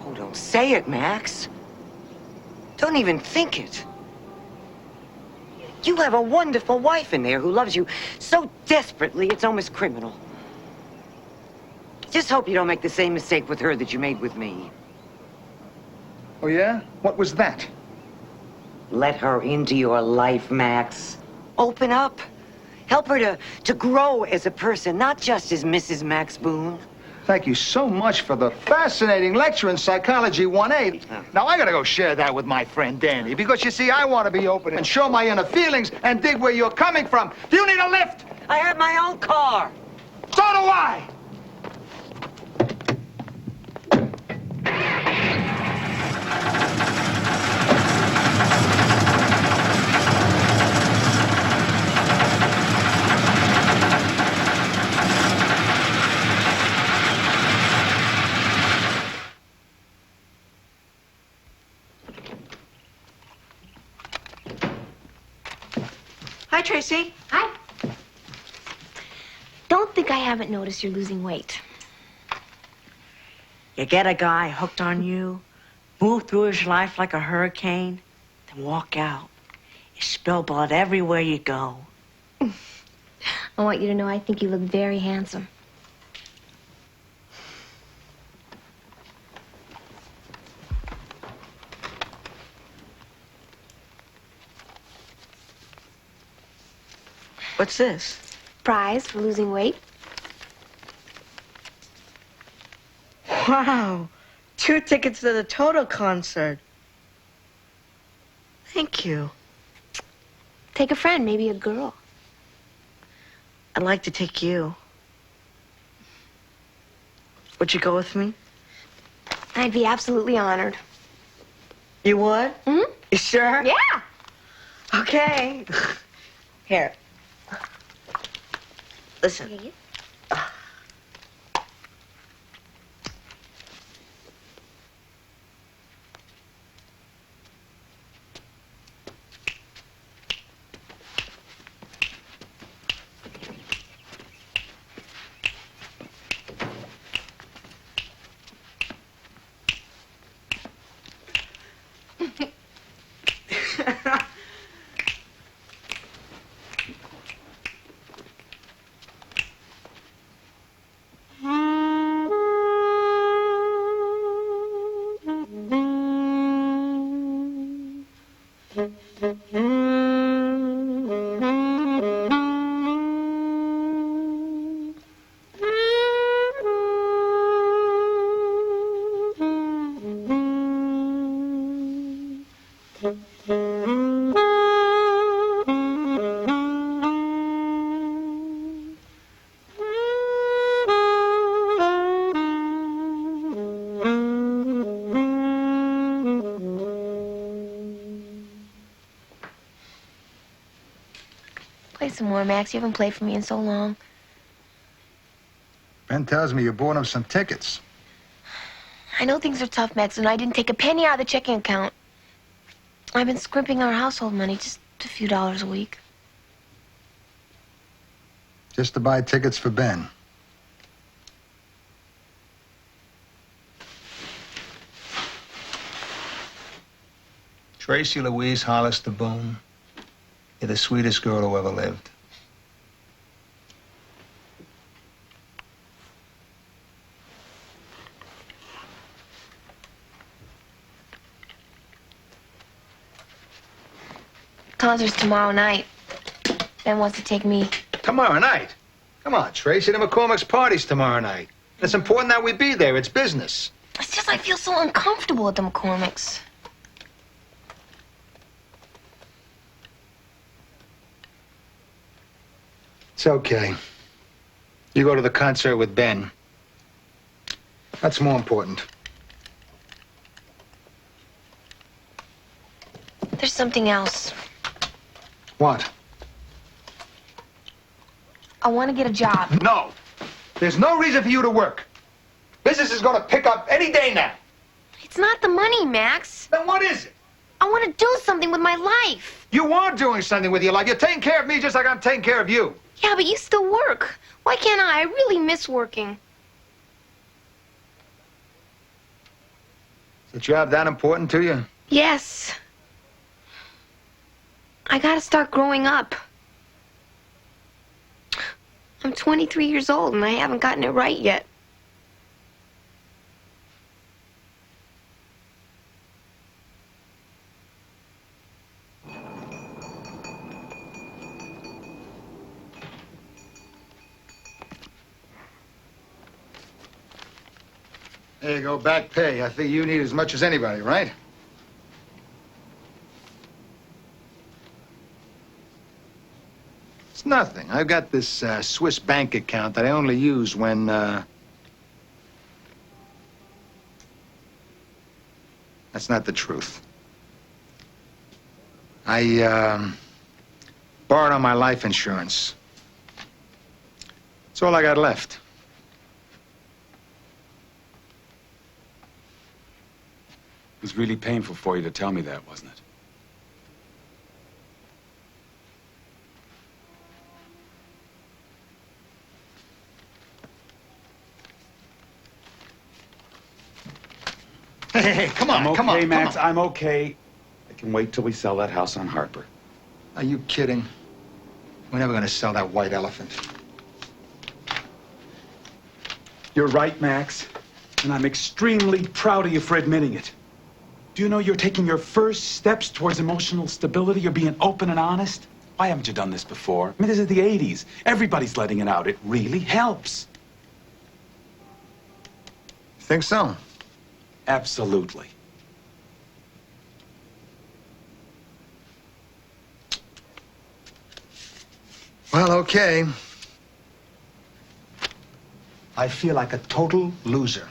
Oh, don't say it, Max. Don't even think it. You have a wonderful wife in there who loves you so desperately it's almost criminal. Just hope you don't make the same mistake with her that you made with me. Oh, yeah? What was that? Let her into your life, Max. Open up. Help her to grow as a person, not just as Mrs. Max Boone. Thank you so much for the fascinating lecture in Psychology 1A. Now, I gotta go share that with my friend Danny, because you see, I want to be open and show my inner feelings and dig where you're coming from. Do you need a lift? I have my own car. So do I! Hi, Tracy. Hi. Don't think I haven't noticed you're losing weight. You get a guy hooked on you, move through his life like a hurricane, then walk out. You spill blood everywhere you go. I want you to know I think you look very handsome. What's this? Prize for losing weight. Wow. 2 tickets to the Toto concert. Thank you. Take a friend, maybe a girl. I'd like to take you. Would you go with me? I'd be absolutely honored. You would? Mm-hmm. You sure? Yeah. Okay. Here. Listen. Play some more, Max. You haven't played for me in so long. Ben tells me you bought him some tickets. I know things are tough, Max, and I didn't take a penny out of the checking account. I've been scrimping our household money, just a few dollars a week. Just to buy tickets for Ben. Tracy Louise Hollister Boone, you're the sweetest girl who ever lived. Concert's tomorrow night. Ben wants to take me. Tomorrow night? Come on, Tracy. The McCormick's party's tomorrow night. It's important that we be there. It's business. It's just I feel so uncomfortable at the McCormick's. It's okay. You go to the concert with Ben. That's more important. There's something else. What? I want to get a job. No. There's no reason for you to work. Business is going to pick up any day now. It's not the money, Max. Then what is it? I want to do something with my life. You are doing something with your life. You're taking care of me just like I'm taking care of you. Yeah, but you still work. Why can't I? I really miss working. Is the job that important to you? Yes. I gotta start growing up. I'm 23 years old and I haven't gotten it right yet. There you go, back pay. I think you need as much as anybody, right? It's nothing. I've got this Swiss bank account that I only use when, That's not the truth. I, borrowed on my life insurance. That's all I got left. It was really painful for you to tell me that, wasn't it? Hey, come on, I'm okay, come on, Max. come on. I'm okay. I can wait till we sell that house on Harper. Are you kidding? We're never gonna sell that white elephant. You're right, Max. And I'm extremely proud of you for admitting it. Do you know you're taking your first steps towards emotional stability? You're being open and honest? Why haven't you done this before? I mean, this is the 80s. Everybody's letting it out. It really helps. Think so? Absolutely. Well, okay. I feel like a total loser.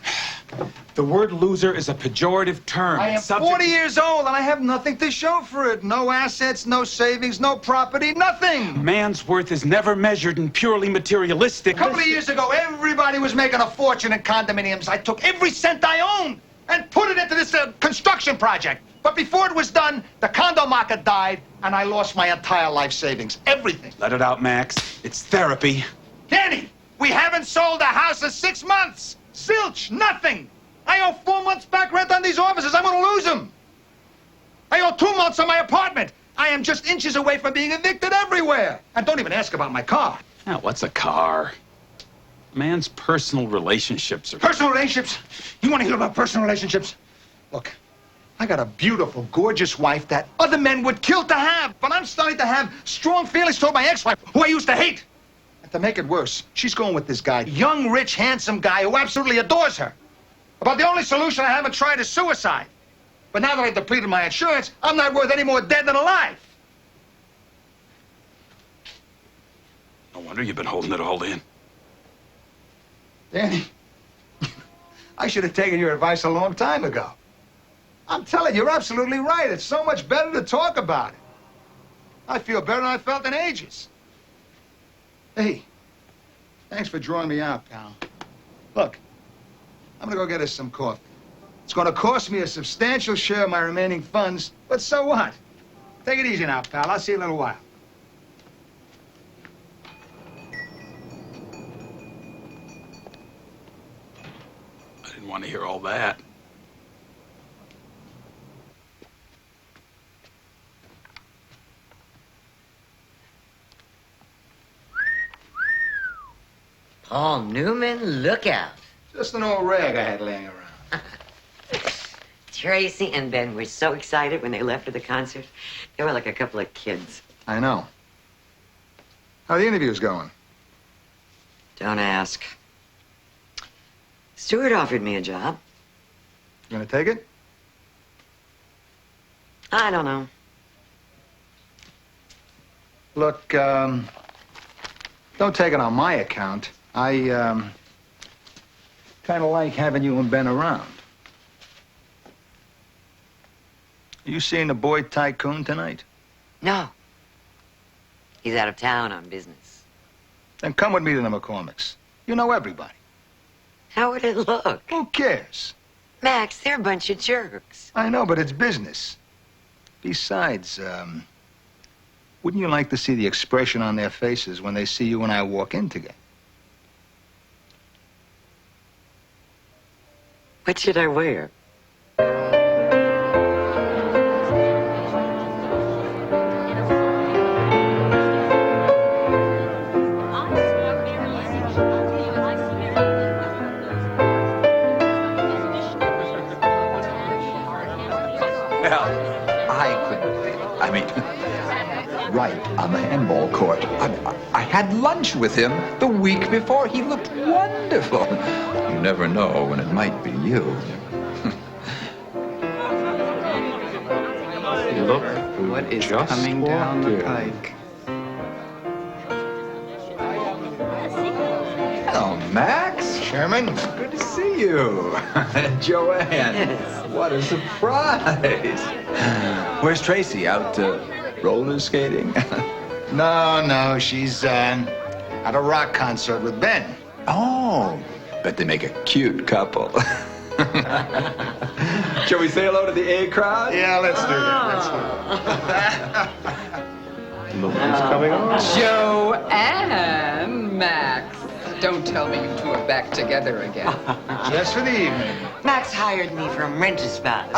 The word loser is a pejorative term. I am 40 years old and I have nothing to show for it. No assets, no savings, no property, nothing. Man's worth is never measured in purely materialistic. A couple of years ago, everybody was making a fortune in condominiums. I took every cent I owned and put it into this construction project. But before it was done, the condo market died and I lost my entire life savings. Everything. Let it out, Max. It's therapy. Danny, we haven't sold a house in 6 months. Zilch, nothing. I owe 4 months back rent on these offices. I'm going to lose them. I owe 2 months on my apartment. I am just inches away from being evicted everywhere. And don't even ask about my car. Now, what's a car? Man's personal relationships are... Personal relationships? You want to hear about personal relationships? Look, I got a beautiful, gorgeous wife that other men would kill to have. But I'm starting to have strong feelings toward my ex-wife, who I used to hate. And to make it worse, she's going with this guy, young, rich, handsome guy who absolutely adores her. About the only solution I haven't tried is suicide. But now that I've depleted my insurance, I'm not worth any more dead than alive. No wonder you've been holding it all in. Danny, I should have taken your advice a long time ago. I'm telling you, you're absolutely right. It's so much better to talk about it. I feel better than I felt in ages. Hey, thanks for drawing me out, pal. Look, I'm gonna go get us some coffee. It's gonna cost me a substantial share of my remaining funds, but so what? Take it easy now, pal. I'll see you in a little while. I didn't want to hear all that. Paul Newman, look out. Just an old rag I had laying around. Tracy and Ben were so excited when they left for the concert. They were like a couple of kids. I know. How are the interviews going? Don't ask. Stuart offered me a job. You gonna take it? I don't know. Look, don't take it on my account. I, kind of like having you and Ben around. Are you seeing the boy tycoon tonight? No. He's out of town on business. Then come with me to the McCormick's. You know everybody. How would it look? Who cares? Max, they're a bunch of jerks. I know, but it's business. Besides, wouldn't you like to see the expression on their faces when they see you and I walk in together? What should I wear? Right on the handball court. I had lunch with him the week before. He looked wonderful. You never know when it might be you. Look what is coming down the pike. Hello, Max. Sherman. Good to see you. Joanne. What a surprise. Where's Tracy? Out roller skating? No, she's at a rock concert with Ben. Oh, bet they make a cute couple. Shall we say hello to the A crowd? Yeah, let's do that. Look who's coming on. Joanne, Max. Don't tell me you two are back together again. Just for the evening. Max hired me from Rent-A-Spouse.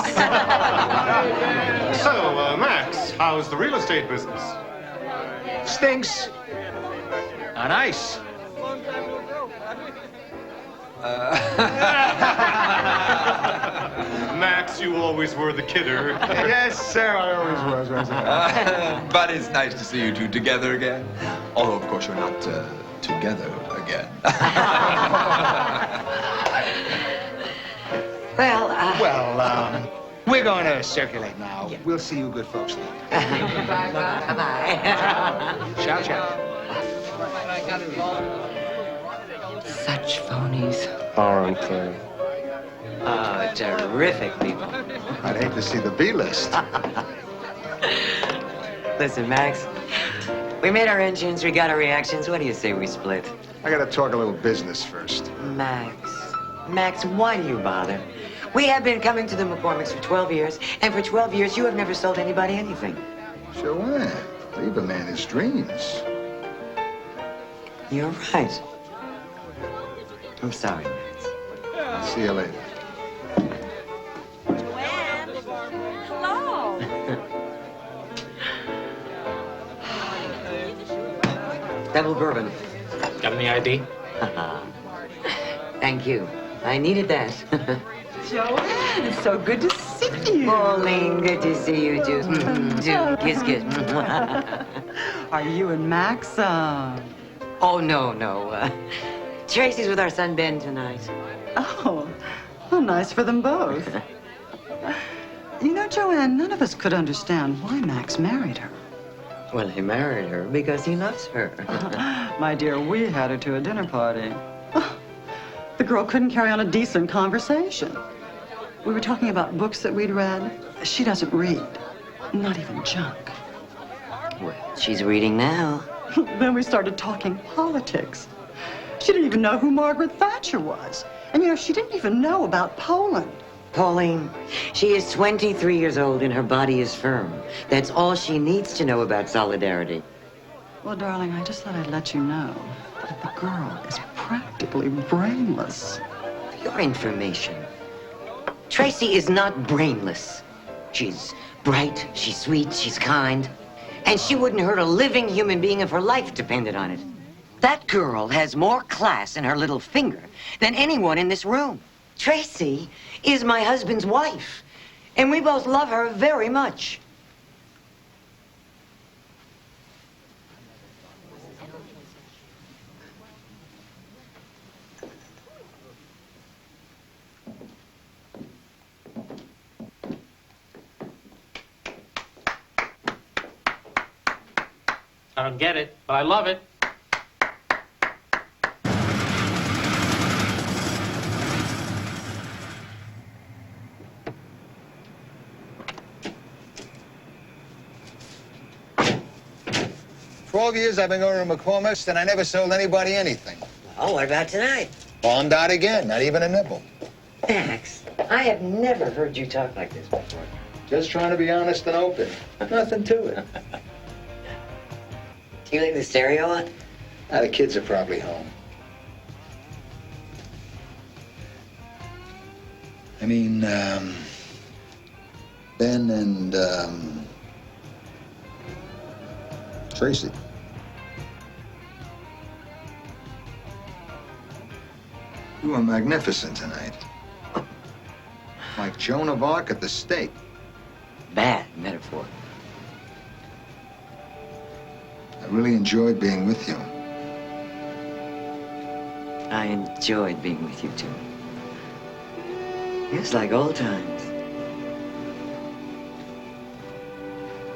So, Max, how's the real estate business? Stinks. On ice. Max, you always were the kidder. Yes, sir, I always was. But it's nice to see you two together again. Although, of course, you're not together again. Well, we're going to circulate now. Yeah. We'll see you good folks later. Bye-bye. Ciao, ciao. Such phonies. Aren't they? Oh, terrific people. I'd hate to see the B list. Listen, Max, we made our engines, we got our reactions. What do you say we split? I got to talk a little business first. Max, why do you bother? We have been coming to the McCormick's for 12 years, and for 12 years you have never sold anybody anything. Joanne, leave a man his dreams. You're right. I'm sorry, Max. I'll see you later. Joanne. Hello. Double bourbon. Got any ID? Thank you. I needed that. Joanne, it's so good to see you. Pauline, good to see you too. Kiss, kiss. Are you and Max? Oh, no. Tracy's with our son Ben tonight. Oh, well, nice for them both. You know, Joanne, none of us could understand why Max married her. Well, he married her because he loves her. My dear, we had her to a dinner party. The girl couldn't carry on a decent conversation. We were talking about books that we'd read. She doesn't read, not even junk. Well, she's reading now. Then we started talking politics. She didn't even know who Margaret Thatcher was. And, you know, she didn't even know about Poland. Pauline, she is 23 years old and her body is firm. That's all she needs to know about solidarity. Well, darling, I just thought I'd let you know that the girl is practically brainless. For your information, Tracy is not brainless. She's bright, she's sweet, she's kind. And she wouldn't hurt a living human being if her life depended on it. That girl has more class in her little finger than anyone in this room. Tracy is my husband's wife, and we both love her very much. don't get it, but I love it. For 12 years I've been going to McCormick's, and I never sold anybody anything. Oh, what about tonight? Bombed out again, not even a nibble. Max, I have never heard you talk like this before. Just trying to be honest and open. Nothing to it. Do you leave the stereo on? The kids are probably home. I mean, Ben and, Tracy. You were magnificent tonight. Like Joan of Arc at the stake. Bad metaphor. I really enjoyed being with you. I enjoyed being with you, too. It's like old times.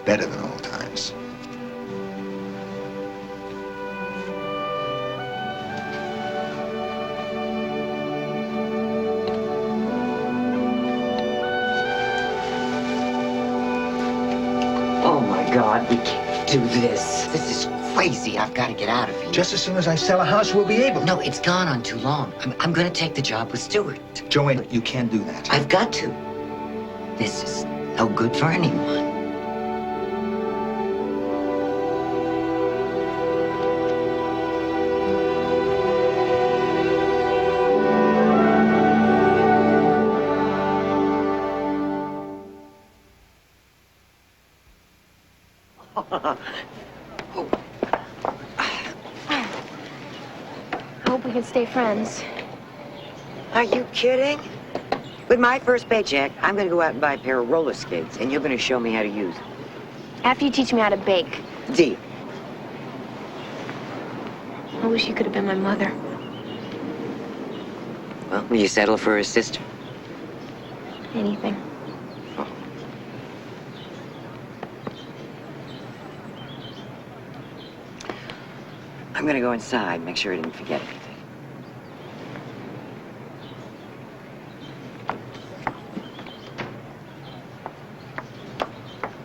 Better than old times. Oh, my God, we can't do this. This is crazy. I've got to get out of here. Just as soon as I sell a house, we'll be able. No, it's gone on too long. I'm going to take the job with Stewart. Joanne, you can't do that. I've got to. This is no good for anyone. I hope we can stay friends. Are you kidding? With my first paycheck, I'm going to go out and buy a pair of roller skates, and you're going to show me how to use them. After you teach me how to bake. Deal. I wish you could have been my mother. Well, will you settle for a sister? Anything. I'm going to go inside, make sure I didn't forget anything.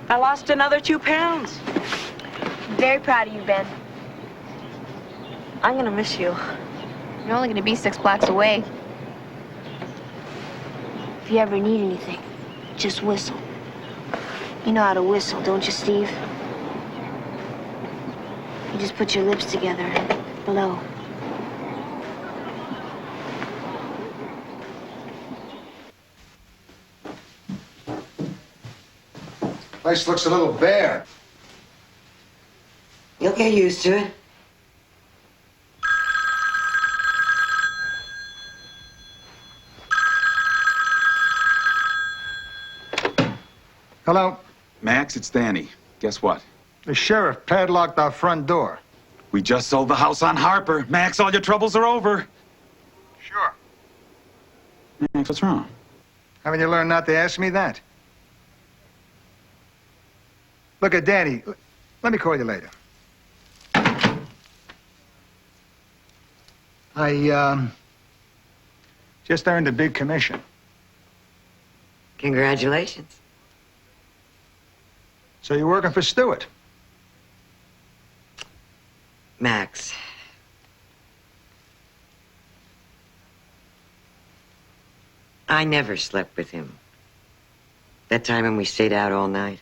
I lost another 2 pounds. I'm very proud of you, Ben. I'm gonna miss you. You're only gonna be 6 blocks away. If you ever need anything, just whistle. You know how to whistle, don't you, Steve? You just put your lips together and blow. Place looks a little bare. You'll get used to it. Hello? Max, it's Danny. Guess what? The sheriff padlocked our front door. We just sold the house on Harper. Max, all your troubles are over. Sure. Max, what's wrong? Haven't you learned not to ask me that? Look at Danny. Let me call you later. I, just earned a big commission. Congratulations. So you're working for Stewart? Max. I never slept with him. That time when we stayed out all night.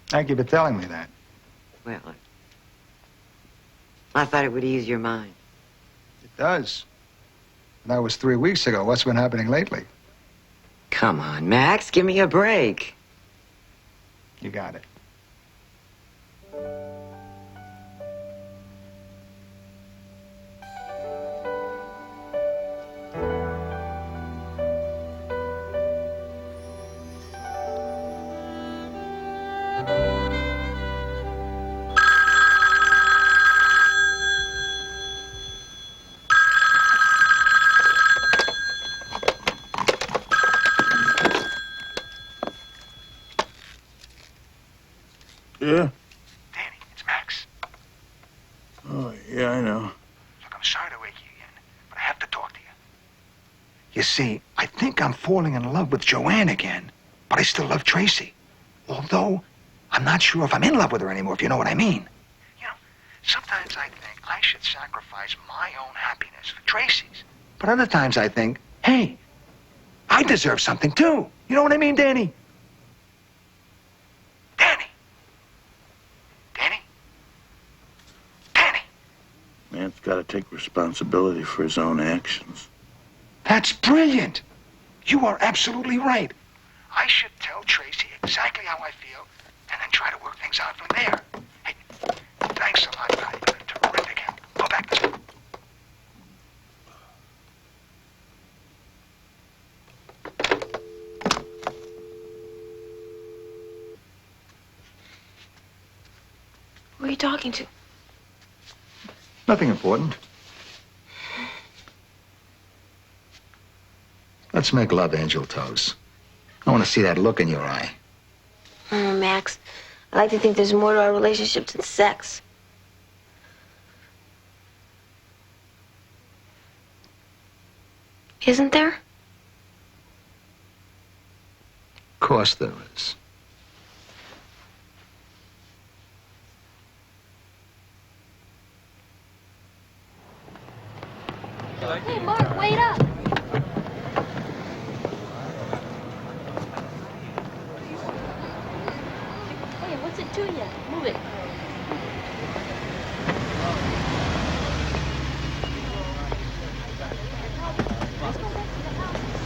Thank you for telling me that. Well, I thought it would ease your mind. It does. That was 3 weeks ago. What's been happening lately? Come on, Max, give me a break. You got it. You see, I think I'm falling in love with Joanne again, but I still love Tracy. Although, I'm not sure if I'm in love with her anymore, if you know what I mean. You know, sometimes I think I should sacrifice my own happiness for Tracy's. But other times I think, hey, I deserve something too. You know what I mean, Danny? Danny! Danny? Danny! Man's got to take responsibility for his own actions. That's brilliant. You are absolutely right. I should tell Tracy exactly how I feel and then try to work things out from there. Hey, thanks a lot, Patty. You've been terrific help. Go back to school. Who are you talking to? Nothing important. Let's make love, angel toes. I want to see that look in your eye. Oh, Max, I like to think there's more to our relationship than sex. Isn't there? Of course there is. Hey, Mark, wait up. Hey, what's it to you? Move it.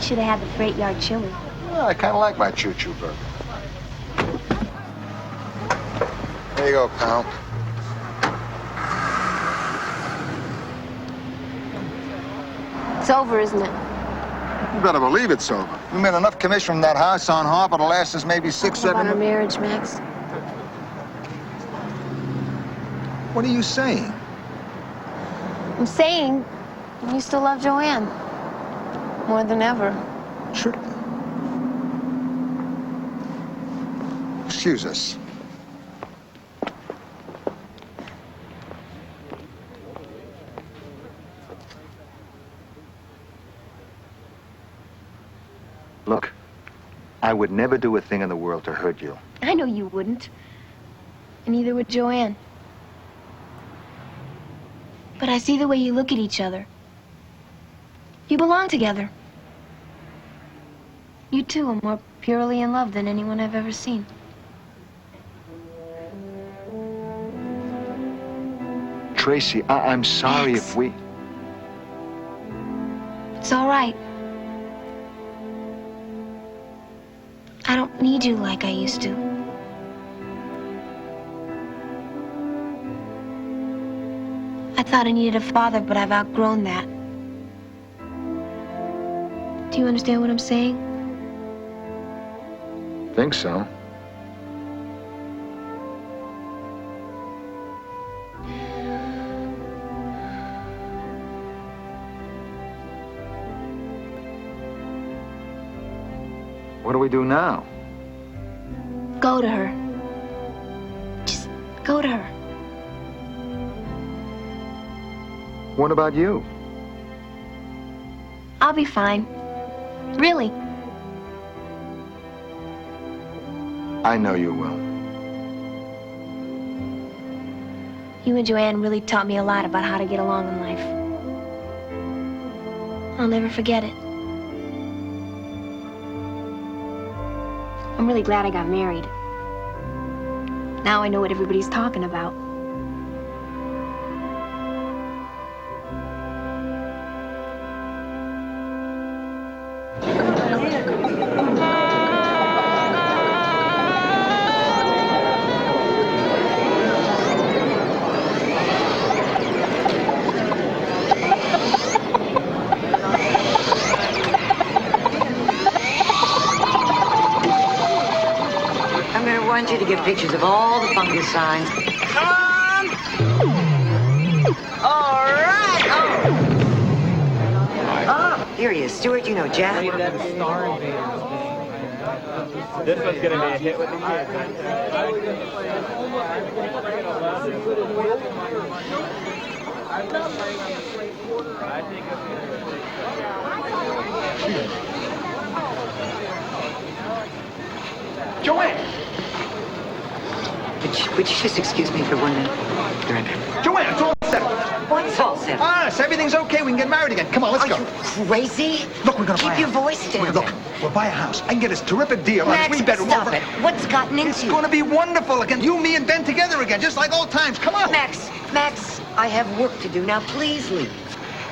Should have had the freight yard chili. Well, I kind of like my choo-choo burger. There you go, pal. It's over, isn't it? You better believe it's over. We made enough commission from that house on Harper to last us maybe 6, What 7 about our marriage, Max? What are you saying? I'm saying you still love Joanne. More than ever. Sure. Excuse us. Look, I would never do a thing in the world to hurt you. I know you wouldn't. And neither would Joanne. But I see the way you look at each other. You belong together. You two are more purely in love than anyone I've ever seen. Tracy, I'm sorry Max. if we... It's all right. I don't need you like I used to. I thought I needed a father, but I've outgrown that. Do you understand what I'm saying? Think so. What do we do now? Go to her. Just go to her. What about you? I'll be fine. Really. I know you will. You and Joanne really taught me a lot about how to get along in life. I'll never forget it. I'm really glad I got married. Now I know what everybody's talking about. I want you to get pictures of all the fungus signs. Come on! All right! Oh, here he is. Stuart, you know Jack. This one's gonna be a hit with the kids. Would you just excuse me for 1 minute? Be right back. Joanne, it's all set. What's all set? Yes, everything's okay. We can get married again. Come on, let's go. Are you crazy? Look, we're gonna buy Keep a your house. voice down. Look, we'll buy a house. I can get this terrific deal on a Max, 3-bedroom. stop it. What's gotten into It's you? gonna be wonderful again. You, me, and Ben together again, just like old times. Come on. Max, I have work to do. Now, please leave.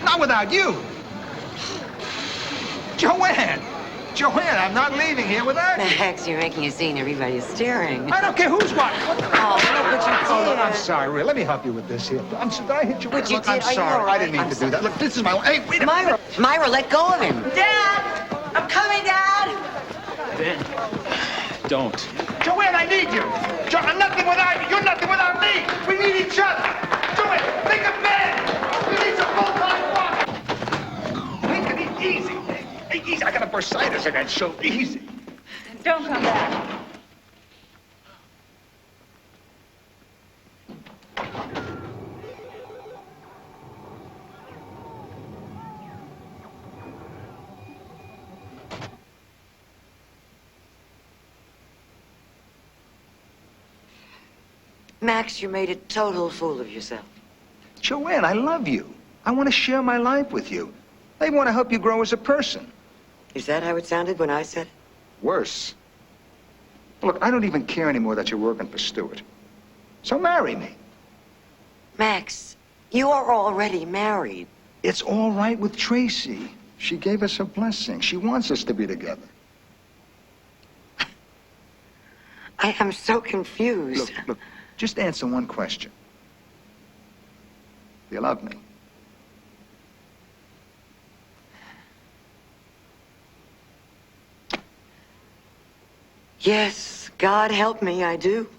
Not without you. Joanne, I'm not leaving here without you. Max, you're making a scene. Everybody's staring. I don't care who's watching. Oh, look what you did. Look, I'm sorry, Ray. Let me help you with this here. Did I hit you? What you Look, did? I'm Are you sorry. all right? I didn't mean to do that. Look, this is my... Hey, wait a Myra, Myra, let go of him. Dad! I'm coming, Dad! Ben, don't. Joanne, I need you. I'm nothing without you. You're nothing without me. We need each other. Joanne, think of Ben. We need some full-time work. Think of it easy. Hey, easy. I got a bursitis and that's so easy. Don't come back. Max, you made a total fool of yourself. Joanne, I love you. I want to share my life with you. I want to help you grow as a person. Is that how it sounded when I said it? Worse. Look, I don't even care anymore that you're working for Stuart. So marry me. Max, you are already married. It's all right with Tracy. She gave us her blessing. She wants us to be together. I am so confused. Look, just answer one question. Do you love me? Yes, God help me, I do.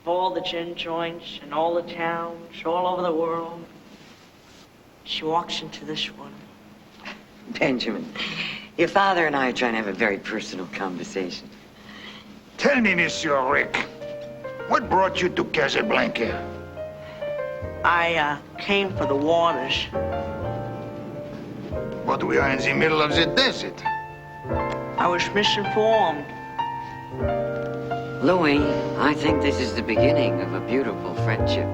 Of all the gin joints and all the towns all over the world, she walks into this one. Benjamin, your father and I are trying to have a very personal conversation. Tell me, Monsieur Rick, what brought you to Casablanca? I came for the waters. But we are in the middle of the desert. I was misinformed. Louis, I think this is the beginning of a beautiful friendship.